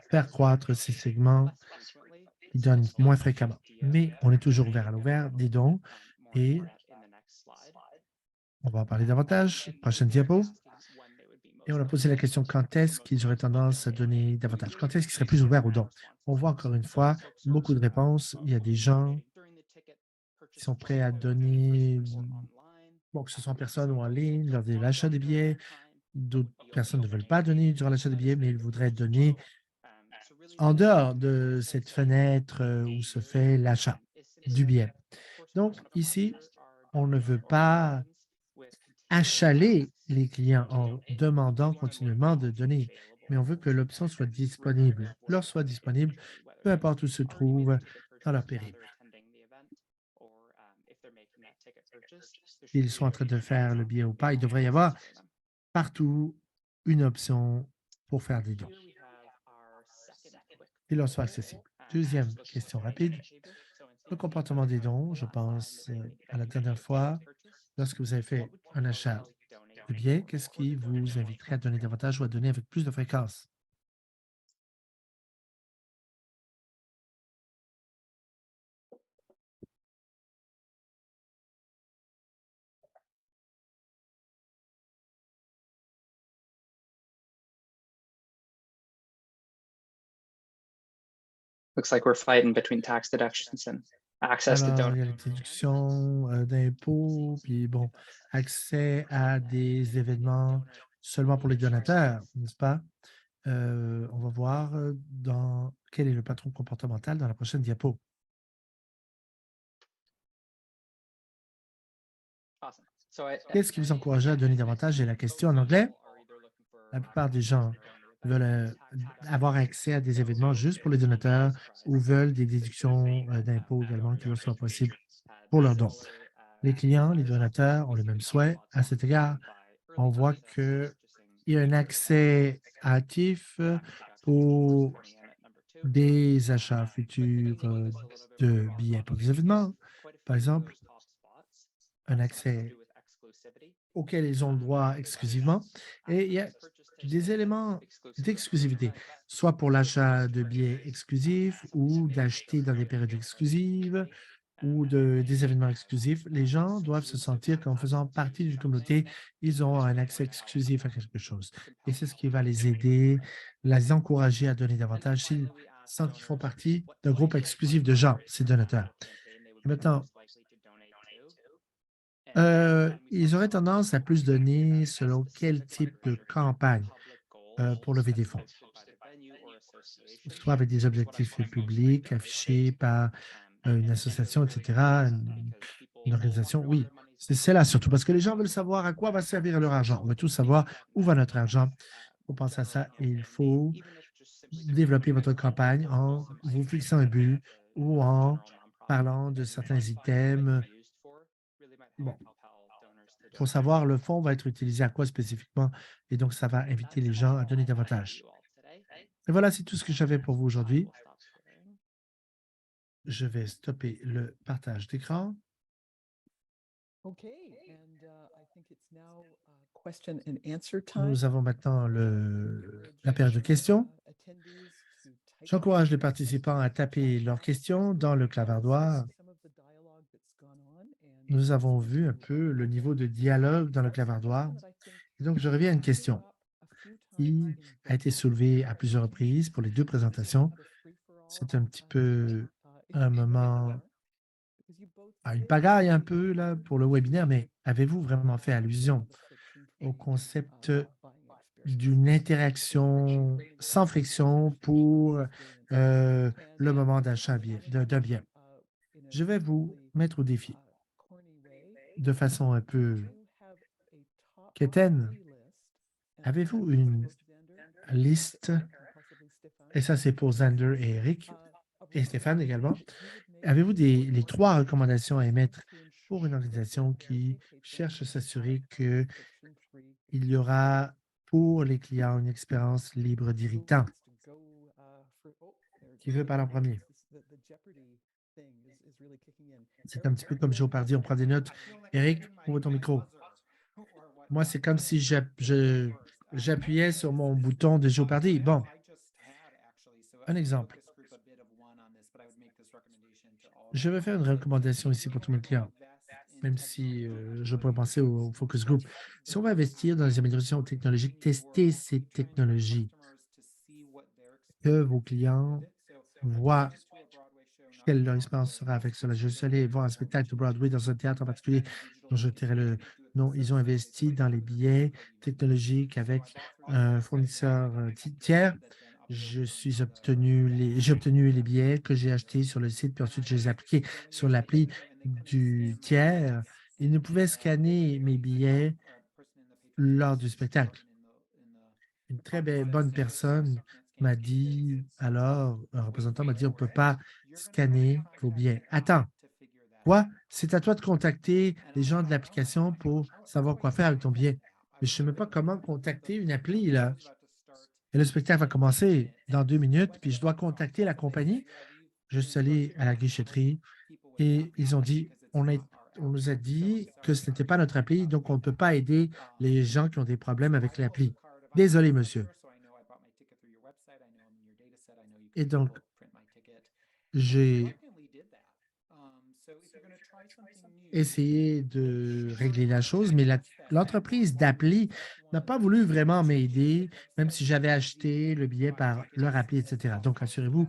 A: faire croître ces segments qui donnent moins fréquemment. Mais on est toujours ouvert à l'ouvert des dons et on va en parler davantage. Prochaine diapo. Et on a posé la question quand est-ce qu'ils auraient tendance à donner davantage? Quand est-ce qu'ils seraient plus ouverts aux dons? On voit encore une fois beaucoup de réponses. Il y a des gens qui sont prêts à donner, bon, que ce soit en personne ou en ligne, lors de l'achat des billets. D'autres personnes ne veulent pas donner durant l'achat des billets, mais ils voudraient donner en dehors de cette fenêtre où se fait l'achat du billet. Donc, ici, on ne veut pas achaler les clients en demandant continuellement de donner, mais on veut que l'option soit disponible. L'offre soit disponible, peu importe où se trouve dans leur périple. S'ils sont en train de faire le billet ou pas, il devrait y avoir partout une option pour faire des dons. Et leur soit accessible. Deuxième question rapide. Le comportement des dons, je pense à la dernière fois, lorsque vous avez fait un achat de billets, qu'est-ce qui vous inviterait à donner davantage ou à donner avec plus de fréquence?
C: Looks like we're fighting between tax deductions and access to
A: Alors, il y a les
C: donors.
A: déductions d'impôts, puis bon, accès à des événements seulement pour les donateurs, n'est-ce pas? On va voir dans quel est le patron comportemental dans la prochaine diapo.
C: Awesome. So
A: Qu'est-ce qui vous encourageait à donner davantage? J'ai la question en anglais. La plupart des gens veulent avoir accès à des événements juste pour les donateurs ou veulent des déductions d'impôts également qui leur soient possibles pour leurs dons. Les clients, les donateurs ont le même souhait. À cet égard, on voit qu'il y a un accès hâtif pour des achats futurs de billets pour des événements. Par exemple, un accès auxquels ils ont le droit exclusivement. Et il y a des éléments d'exclusivité, soit pour l'achat de billets exclusifs ou d'acheter dans des périodes exclusives ou des événements exclusifs. Les gens doivent se sentir qu'en faisant partie d'une communauté, ils ont un accès exclusif à quelque chose. Et c'est ce qui va les aider, les encourager à donner davantage s'ils sentent qu'ils font partie d'un groupe exclusif de gens, ces donateurs. Et maintenant, ils auraient tendance à plus donner selon quel type de campagne pour lever des fonds, soit avec des objectifs publics affichés par une association, etc., une organisation. Oui, c'est là surtout parce que les gens veulent savoir à quoi va servir leur argent. On veut tous savoir où va notre argent. Il faut penser à ça et il faut développer votre campagne en vous fixant un but ou en parlant de certains items. Bon, pour savoir le fonds va être utilisé à quoi spécifiquement et donc ça va inviter les gens à donner davantage. Et voilà, c'est tout ce que j'avais pour vous aujourd'hui. Je vais stopper le partage d'écran. Nous avons maintenant la période de questions. J'encourage les participants à taper leurs questions dans le clavardoir. Nous avons vu un peu le niveau de dialogue dans le clavardoir. Et donc, je reviens à une question qui a été soulevée à plusieurs reprises pour les deux présentations. C'est un petit peu un moment à une pagaille un peu là pour le webinaire, mais avez-vous vraiment fait allusion au concept d'une interaction sans friction pour le moment d'achat d'un bien? Je vais vous mettre au défi de façon un peu quétaine. Avez-vous une liste, et ça c'est pour Zander et Eric, et Stéphane également, avez-vous les 3 recommandations à émettre pour une organisation qui cherche à s'assurer qu'il y aura pour les clients une expérience libre d'irritants? Qui veut parler en premier? C'est un petit peu comme Jeopardy, on prend des notes. Eric, ouvre ton micro. Moi, c'est comme si j'appuyais sur mon bouton de Jeopardy. Bon, un exemple. Je vais faire une recommandation ici pour tous mes clients, même si je pourrais penser au focus group. Si on va investir dans les améliorations technologiques, testez ces technologies, que vos clients voient quelle leur expérience sera avec cela. Je suis allé voir un spectacle de Broadway dans un théâtre en particulier dont je tairai le nom. Ils ont investi dans les billets technologiques avec un fournisseur tiers. J'ai obtenu les billets que j'ai achetés sur le site, puis ensuite je les ai appliqués sur l'appli du tiers. Ils ne pouvaient scanner mes billets lors du spectacle. Une très bonne personne m'a dit, alors, un représentant m'a dit, on ne peut pas scanner vos billets. Attends, quoi? C'est à toi de contacter les gens de l'application pour savoir quoi faire avec ton billet. Mais je ne sais même pas comment contacter une appli, là. Et le spectacle va commencer dans 2 minutes, puis je dois contacter la compagnie. Je suis allé à la guichetterie et ils ont dit, on nous a dit que ce n'était pas notre appli, donc on ne peut pas aider les gens qui ont des problèmes avec l'appli. Désolé, monsieur. Et donc, j'ai essayé de régler la chose, mais l'entreprise d'appli n'a pas voulu vraiment m'aider, même si j'avais acheté le billet par leur appli, etc. Donc, assurez-vous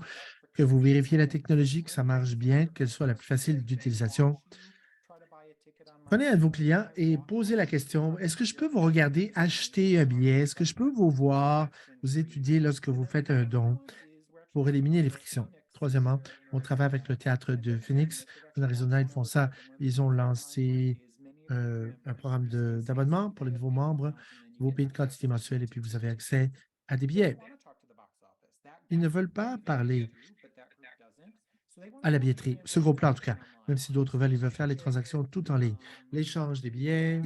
A: que vous vérifiez la technologie, que ça marche bien, qu'elle soit la plus facile d'utilisation. Prenez un de vos clients et posez la question, est-ce que je peux vous regarder acheter un billet? Est-ce que je peux vous voir, vous étudier lorsque vous faites un don pour éliminer les frictions? Troisièmement, on travaille avec le théâtre de Phoenix. En Arizona, ils font ça. Ils ont lancé un programme d'abonnement pour les nouveaux membres. Vous payez de quantité mensuelle et puis vous avez accès à des billets. Ils ne veulent pas parler à la billetterie, ce groupe-là en tout cas, même si d'autres veulent, ils veulent faire les transactions tout en ligne. L'échange des billets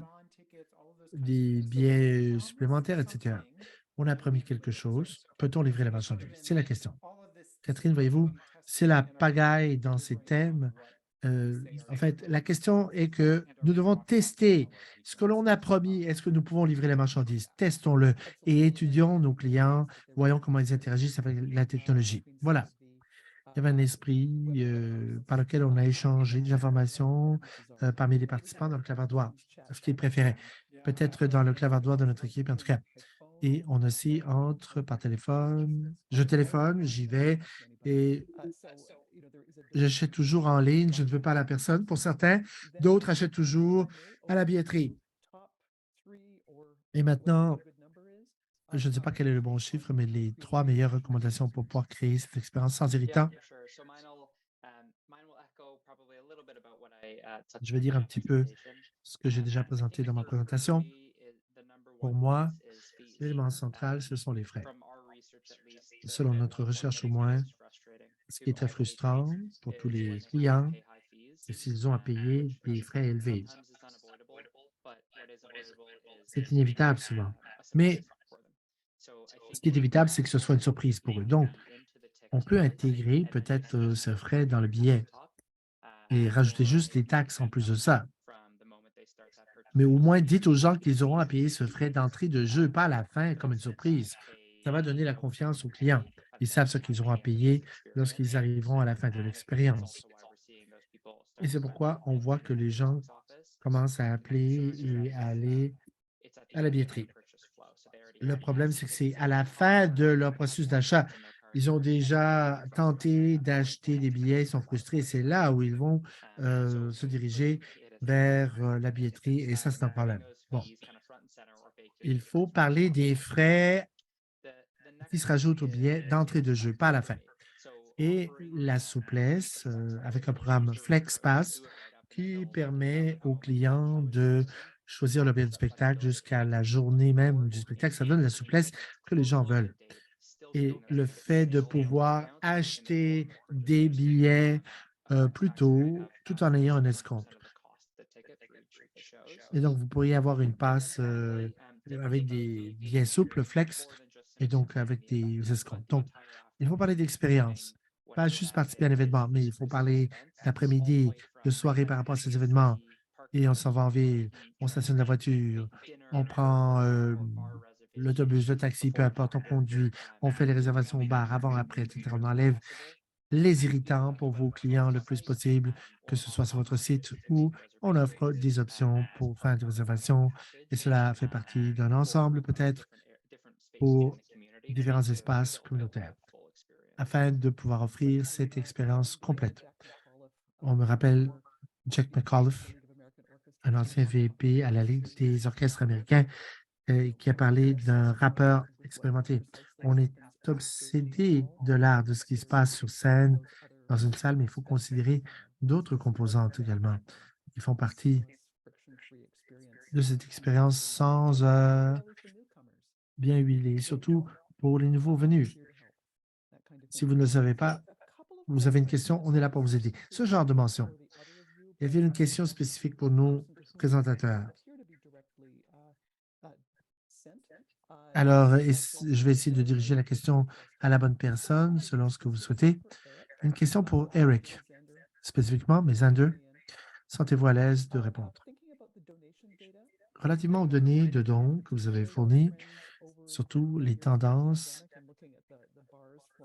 A: supplémentaires, etc. On a promis quelque chose. Peut-on livrer la marchandise? C'est la question. Catherine, voyez-vous, c'est la pagaille dans ces thèmes. En fait, la question est que nous devons tester ce que l'on a promis. Est-ce que nous pouvons livrer la marchandise? Testons-le et étudions nos clients, voyons comment ils interagissent avec la technologie. Voilà. Il y avait un esprit par lequel on a échangé des informations parmi les participants dans le clavardoir, ce qu'ils préféraient. Peut-être dans le clavardoir de notre équipe, en tout cas. Et on aussi entre par téléphone. Je téléphone, j'y vais et j'achète toujours en ligne. Je ne veux pas à la personne. Pour certains, d'autres achètent toujours à la billetterie. Et maintenant, je ne sais pas quel est le bon chiffre, mais les 3 meilleures recommandations pour pouvoir créer cette expérience sans irritant. Je vais dire un petit peu ce que j'ai déjà présenté dans ma présentation. Pour moi, l'élément central, ce sont les frais. Selon notre recherche au moins, ce qui est très frustrant pour tous les clients, c'est s'ils ont à payer des frais élevés. C'est inévitable souvent. Mais ce qui est évitable, c'est que ce soit une surprise pour eux. Donc, On peut intégrer peut-être ce frais dans le billet et rajouter juste les taxes en plus de ça. Mais au moins, dites aux gens qu'ils auront à payer ce frais d'entrée de jeu, pas à la fin comme une surprise. Ça va donner la confiance aux clients. Ils savent ce qu'ils auront à payer lorsqu'ils arriveront à la fin de l'expérience. Et c'est pourquoi on voit que les gens commencent à appeler et à aller à la billetterie. Le problème, c'est que c'est à la fin de leur processus d'achat. Ils ont déjà tenté d'acheter des billets, ils sont frustrés. C'est là où ils vont se diriger vers la billetterie et ça, c'est un problème. Bon, il faut parler des frais qui se rajoutent au billet d'entrée de jeu, pas à la fin. Et la souplesse avec un programme FlexPass qui permet aux clients de choisir le billet du spectacle jusqu'à la journée même du spectacle. Ça donne la souplesse que les gens veulent. Et le fait de pouvoir acheter des billets plus tôt, tout en ayant un escompte. Et donc, vous pourriez avoir une passe avec des billets souples, flex, et donc avec des escomptes. Donc, il faut parler d'expérience, pas juste participer à un événement, mais il faut parler d'après-midi, de soirée par rapport à ces événements. Et on s'en va en ville, on stationne la voiture, on prend l'autobus, le taxi, peu importe, on conduit, on fait les réservations au bar avant, après, etc. On enlève les irritants pour vos clients le plus possible, que ce soit sur votre site ou on offre des options pour faire des réservations et cela fait partie d'un ensemble peut-être pour différents espaces communautaires afin de pouvoir offrir cette expérience complète. On me rappelle Jack McAuliffe, un ancien VP à la Ligue des orchestres américains, qui a parlé d'un rappeur expérimenté. On est obsédé de l'art, de ce qui se passe sur scène dans une salle, mais il faut considérer d'autres composantes également qui font partie de cette expérience sans bien huiler, surtout pour les nouveaux venus. Si vous ne le savez pas, vous avez une question, on est là pour vous aider. Ce genre de mention. Il y avait une question spécifique pour nos présentateurs. Alors, je vais essayer de diriger la question à la bonne personne selon ce que vous souhaitez. Une question pour Eric, spécifiquement, mais Zander, sentez-vous à l'aise de répondre. Relativement aux données de dons que vous avez fournies, surtout les tendances,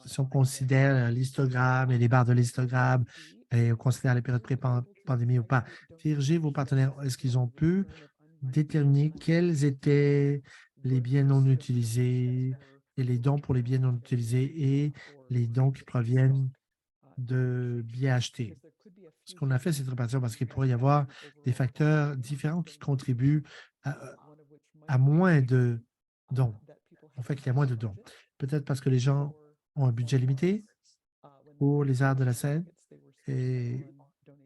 A: si on considère l'histogramme et les barres de l'histogramme, et on considère les périodes pré-pandémie ou pas, Virgile, vos partenaires, est-ce qu'ils ont pu déterminer quels étaient les biens non utilisés et les dons pour les biens non utilisés et les dons qui proviennent de biens achetés? Ce qu'on a fait cette répartition parce qu'il pourrait y avoir des facteurs différents qui contribuent à moins de dons. En fait, qu'il y a moins de dons. Peut-être parce que les gens ont un budget limité pour les arts de la scène et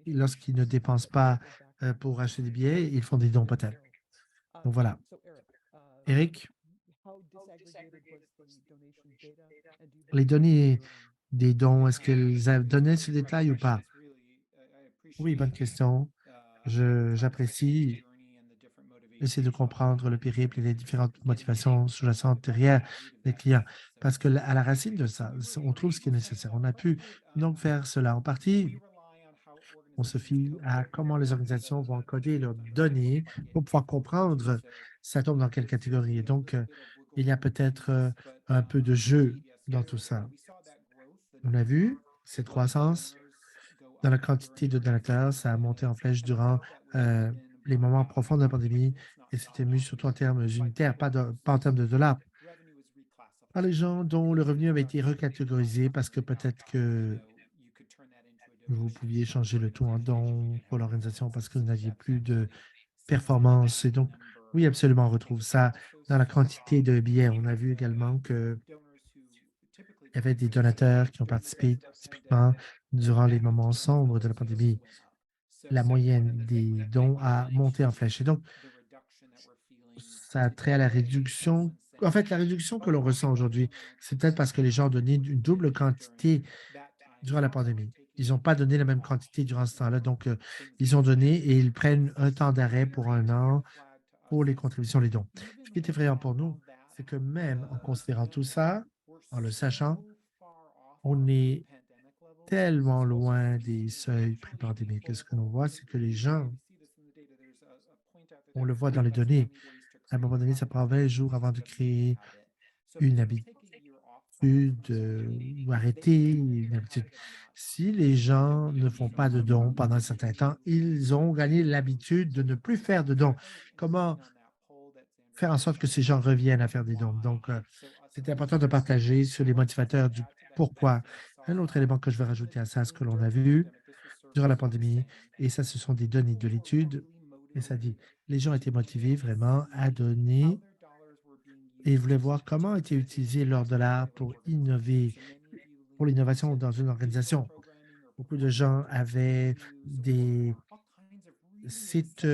A: lorsqu'ils ne dépensent pas pour acheter des billets, ils font des dons peut-être. Donc voilà. Eric, les données des dons, est-ce qu'ils donnaient ce détail ou pas? Oui, bonne question. J'apprécie essayer de comprendre le périple et les différentes motivations sous-jacentes derrière les clients. Parce que à la racine de ça, on trouve ce qui est nécessaire. On a pu donc faire cela en partie. On se fie à comment les organisations vont encoder leurs données pour pouvoir comprendre ça tombe dans quelle catégorie. Et donc, il y a peut-être un peu de jeu dans tout ça. On a vu cette croissance dans la quantité de donateurs, ça a monté en flèche durant les moments profonds de la pandémie et c'était ému surtout en termes unitaires, pas en termes de dollars, par les gens dont le revenu avait été recatégorisé parce que peut-être que vous pouviez changer le tout en don pour l'organisation parce que vous n'aviez plus de performance. Et donc, oui, absolument, on retrouve ça dans la quantité de billets. On a vu également qu'il y avait des donateurs qui ont participé typiquement durant les moments sombres de la pandémie. La moyenne des dons a monté en flèche. Et donc, ça a trait à la réduction. En fait, la réduction que l'on ressent aujourd'hui, c'est peut-être parce que les gens ont donné une double quantité durant la pandémie. Ils n'ont pas donné la même quantité durant ce temps-là. Donc, ils ont donné et ils prennent un temps d'arrêt pour un an pour les contributions, les dons. Ce qui est effrayant pour nous, c'est que même en considérant tout ça, en le sachant, On est tellement loin des seuils pré-pandémiques. Ce que l'on voit, c'est que les gens, on le voit dans les données, à un moment donné, ça prend 20 jours avant de créer une habitude ou arrêter une habitude. Si les gens ne font pas de dons pendant un certain temps, ils ont gagné l'habitude de ne plus faire de dons. Comment faire en sorte que ces gens reviennent à faire des dons? Donc, c'est important de partager sur les motivateurs du pourquoi. Un autre élément que je vais rajouter à ça, ce que l'on a vu durant la pandémie, et ça, ce sont des données de l'étude, et ça dit, les gens étaient motivés vraiment à donner et ils voulaient voir comment était utilisé leur dollar pour innover, pour l'innovation dans une organisation. Beaucoup de gens avaient des sites,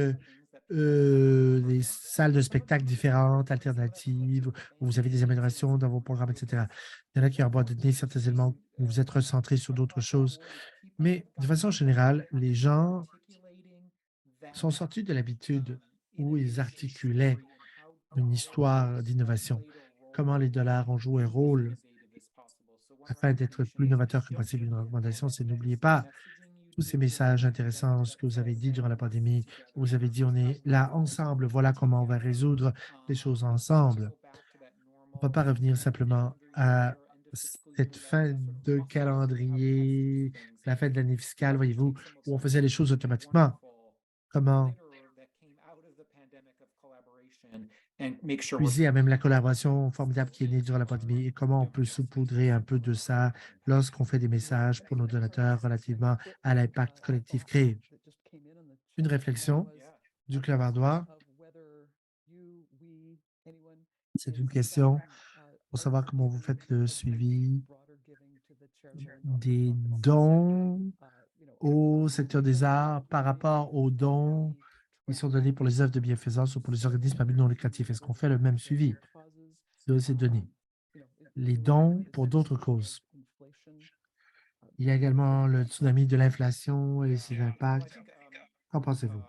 A: des salles de spectacle différentes, alternatives, où vous avez des améliorations dans vos programmes, etc. Il y en a qui ont abandonné certains éléments où vous êtes recentré sur d'autres choses. Mais de façon générale, les gens sont sortis de l'habitude où ils articulaient une histoire d'innovation. Comment les dollars ont joué un rôle afin d'être plus novateur que possible. Une recommandation, c'est n'oubliez pas tous ces messages intéressants, ce que vous avez dit durant la pandémie. Vous avez dit, on est là ensemble, voilà comment on va résoudre les choses ensemble. On ne peut pas revenir simplement à cette fin de calendrier, la fin de l'année fiscale, voyez-vous, où on faisait les choses automatiquement. Comment puiser à même la collaboration formidable qui est née durant la pandémie et comment on peut saupoudrer un peu de ça lorsqu'on fait des messages pour nos donateurs relativement à l'impact collectif créé. Une réflexion du clavardoir, c'est une question pour savoir comment vous faites le suivi des dons au secteur des arts par rapport aux dons qui sont donnés pour les œuvres de bienfaisance ou pour les organismes à but non lucratif. Est-ce qu'on fait le même suivi de ces données? Les dons pour d'autres causes. Il y a également le tsunami de l'inflation et ses impacts. Qu'en pensez-vous?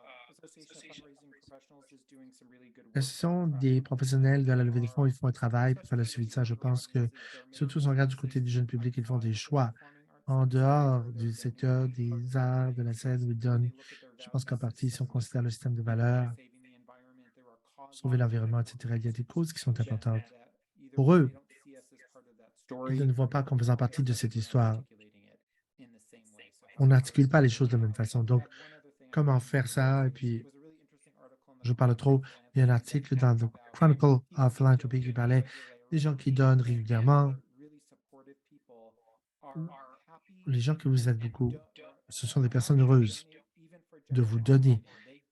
A: L'association des professionnels de la levée des fonds, ils font un travail pour faire le suivi de ça. Je pense que, surtout si on regarde du côté du jeune public, ils font des choix en dehors du secteur des arts, de la scène, où ils donnent. Je pense qu'en partie, si on considère le système de valeurs, sauver l'environnement, etc., il y a des causes qui sont importantes. Pour eux, ils ne voient pas comme faisant partie de cette histoire. On n'articule pas les choses de la même façon. Donc, comment faire ça? Et puis, je parle trop. Il y a un article dans The Chronicle of Philanthropy qui parlait des gens qui donnent régulièrement. Les gens que vous êtes beaucoup, ce sont des personnes heureuses de vous donner,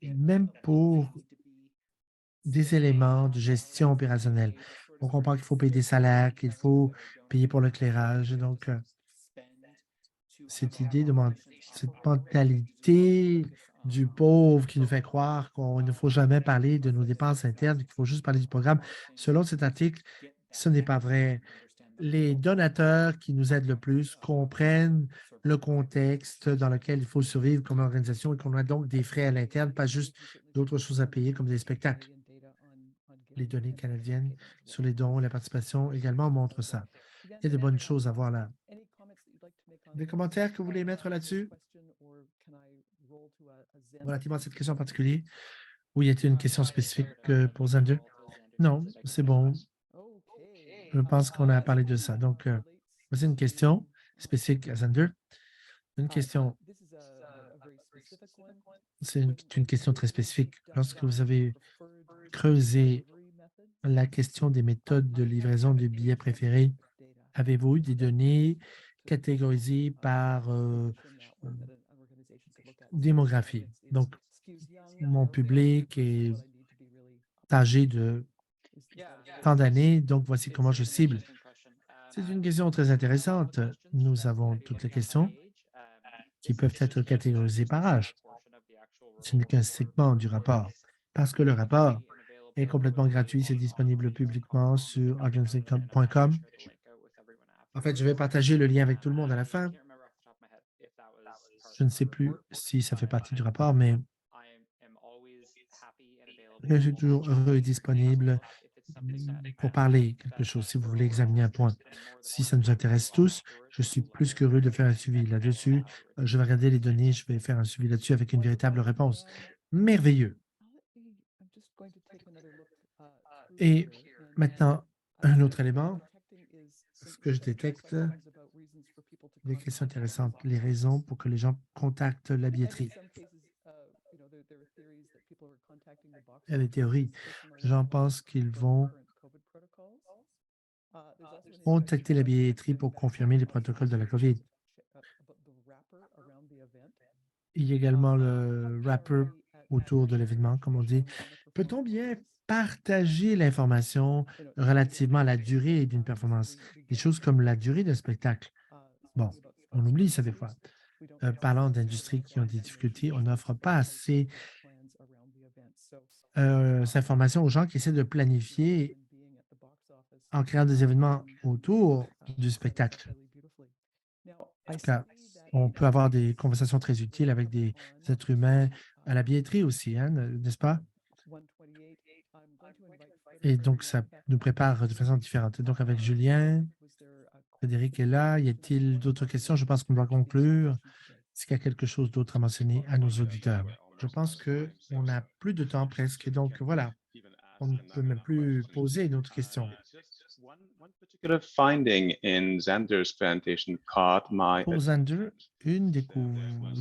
A: même pour des éléments de gestion opérationnelle. On comprend qu'il faut payer des salaires, qu'il faut payer pour l'éclairage. Donc, cette idée cette mentalité du pauvre qui nous fait croire qu'on ne faut jamais parler de nos dépenses internes, qu'il faut juste parler du programme. Selon cet article, ce n'est pas vrai. Les donateurs qui nous aident le plus comprennent le contexte dans lequel il faut survivre comme organisation et qu'on a donc des frais à l'interne, pas juste d'autres choses à payer comme des spectacles. Les données canadiennes sur les dons et la participation également montrent ça. Il y a de bonnes choses à voir là. Des commentaires que vous voulez mettre là-dessus relativement à cette question en particulier? Ou y a-t-il une question spécifique pour Zander? Non, c'est bon. Je pense qu'on a parlé de ça. Donc, voici une question spécifique à Zander. Une question, c'est une question très spécifique. Lorsque vous avez creusé la question des méthodes de livraison du billet préféré, avez-vous eu des données catégorisées par démographie? Donc, mon public est âgé de tant d'années, donc voici comment je cible. C'est une question très intéressante. Nous avons toutes les questions qui peuvent être catégorisées par âge. Ce n'est qu'un segment du rapport, parce que le rapport est complètement gratuit, c'est disponible publiquement sur audience.com. En fait, je vais partager le lien avec tout le monde à la fin. Je ne sais plus si ça fait partie du rapport, mais je suis toujours heureux et disponible pour parler quelque chose, si vous voulez examiner un point. Si ça nous intéresse tous, je suis plus qu'heureux de faire un suivi là-dessus. Je vais regarder les données, je vais faire un suivi là-dessus avec une véritable réponse. Merveilleux. Et maintenant, un autre élément, ce que je détecte, des questions intéressantes, les raisons pour que les gens contactent la billetterie. Il y a des théories. Les gens pensent qu'ils vont contacter la billetterie pour confirmer les protocoles de la COVID. Il y a également le wrapper autour de l'événement, comme on dit. Peut-on bien partager l'information relativement à la durée d'une performance? Des choses comme la durée d'un spectacle. Bon, on oublie ça des fois. Parlant d'industries qui ont des difficultés, on n'offre pas assez cette information aux gens qui essaient de planifier en créant des événements autour du spectacle. En tout cas, on peut avoir des conversations très utiles avec des êtres humains à la billetterie aussi, hein, n'est-ce pas? Et donc, ça nous prépare de façon différente. Donc, avec Julien, Frédéric est là. Y a-t-il d'autres questions? Je pense qu'on doit conclure. Est-ce qu'il y a quelque chose d'autre à mentionner à nos auditeurs? Je pense qu'on n'a plus de temps presque. Donc, voilà, on ne peut même plus poser une autre question.
D: One particular finding in Xander's presentation caught my
A: Pour Zander, une des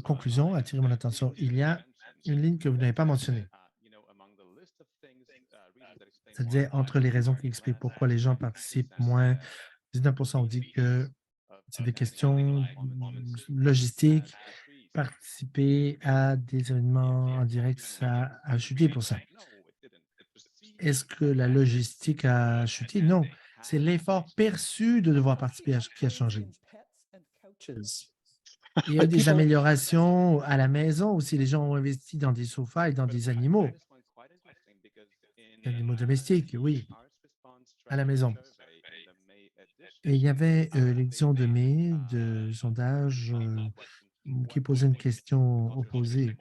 A: conclusions a attiré mon attention. Il y a une ligne que vous n'avez pas mentionnée. Ça disait entre les raisons qui expliquent pourquoi les gens participent moins, 19% ont dit que c'est des questions logistiques. Participer à des événements en direct, ça a chuté pour ça. Est-ce que la logistique a chuté? Non, c'est l'effort perçu de devoir participer qui a changé. Il y a eu des améliorations à la maison aussi. Les gens ont investi dans des sofas et dans des animaux domestiques, oui, à la maison. Et il y avait l'édition de mai de sondage qui posait une question opposée.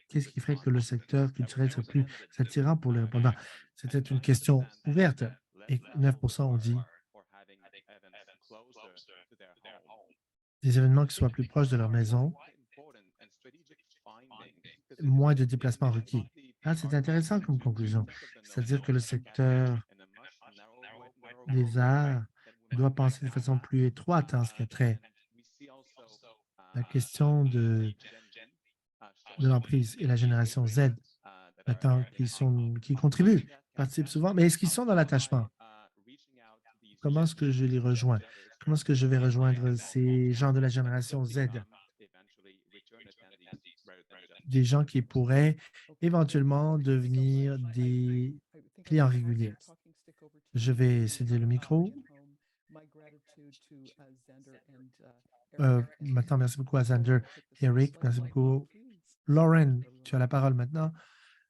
A: Qu'est-ce qui ferait que le secteur culturel serait plus attirant pour les répondants? C'était une question ouverte et 9% ont dit des événements qui soient plus proches de leur maison, moins de déplacements requis. Ah, c'est intéressant comme conclusion. C'est-à-dire que le secteur des arts doit penser de façon plus étroite en ce qui a trait la question de l'emprise et la génération Z, maintenant, qui contribuent, participent souvent, mais est-ce qu'ils sont dans l'attachement? Comment est-ce que je les rejoins? Comment est-ce que je vais rejoindre ces gens de la génération Z? Des gens qui pourraient éventuellement devenir des clients réguliers. Je vais céder le micro. Maintenant, merci beaucoup à Xander et Eric. Merci beaucoup. Lauren, tu as la parole maintenant.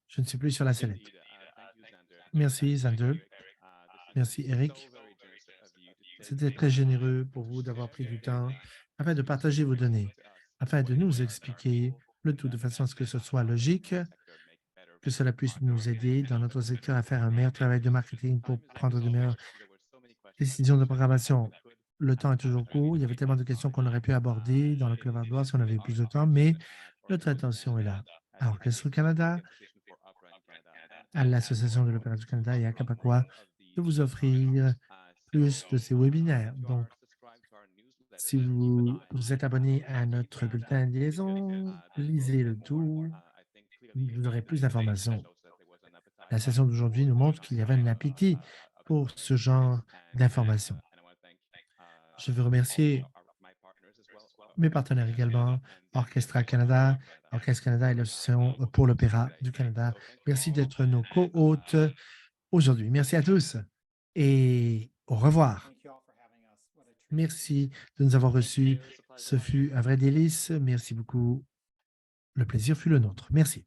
A: Je ne suis plus sur la sellette. Merci, Xander. Merci, Eric. C'était très généreux pour vous d'avoir pris du temps afin de partager vos données, afin de nous expliquer le tout de façon à ce que ce soit logique, que cela puisse nous aider dans notre secteur à faire un meilleur travail de marketing pour prendre de meilleures décisions de programmation. Le temps est toujours court. Il y avait tellement de questions qu'on aurait pu aborder dans le Club si on avait plus de temps, mais notre attention est là. À Orchestre Canada, à l'Association de l'Opéra du Canada et à Capaqua de vous offrir plus de ces webinaires. Donc, si vous êtes abonné à notre bulletin de liaison, lisez le tout, vous aurez plus d'informations. La session d'aujourd'hui nous montre qu'il y avait un appétit pour ce genre d'informations. Je veux remercier mes partenaires également, Orchestra Canada, Orchestre Canada et l'Association pour l'Opéra du Canada. Merci d'être nos co-hôtes aujourd'hui. Merci à tous et au revoir. Merci de nous avoir reçus. Ce fut un vrai délice. Merci beaucoup. Le plaisir fut le nôtre. Merci.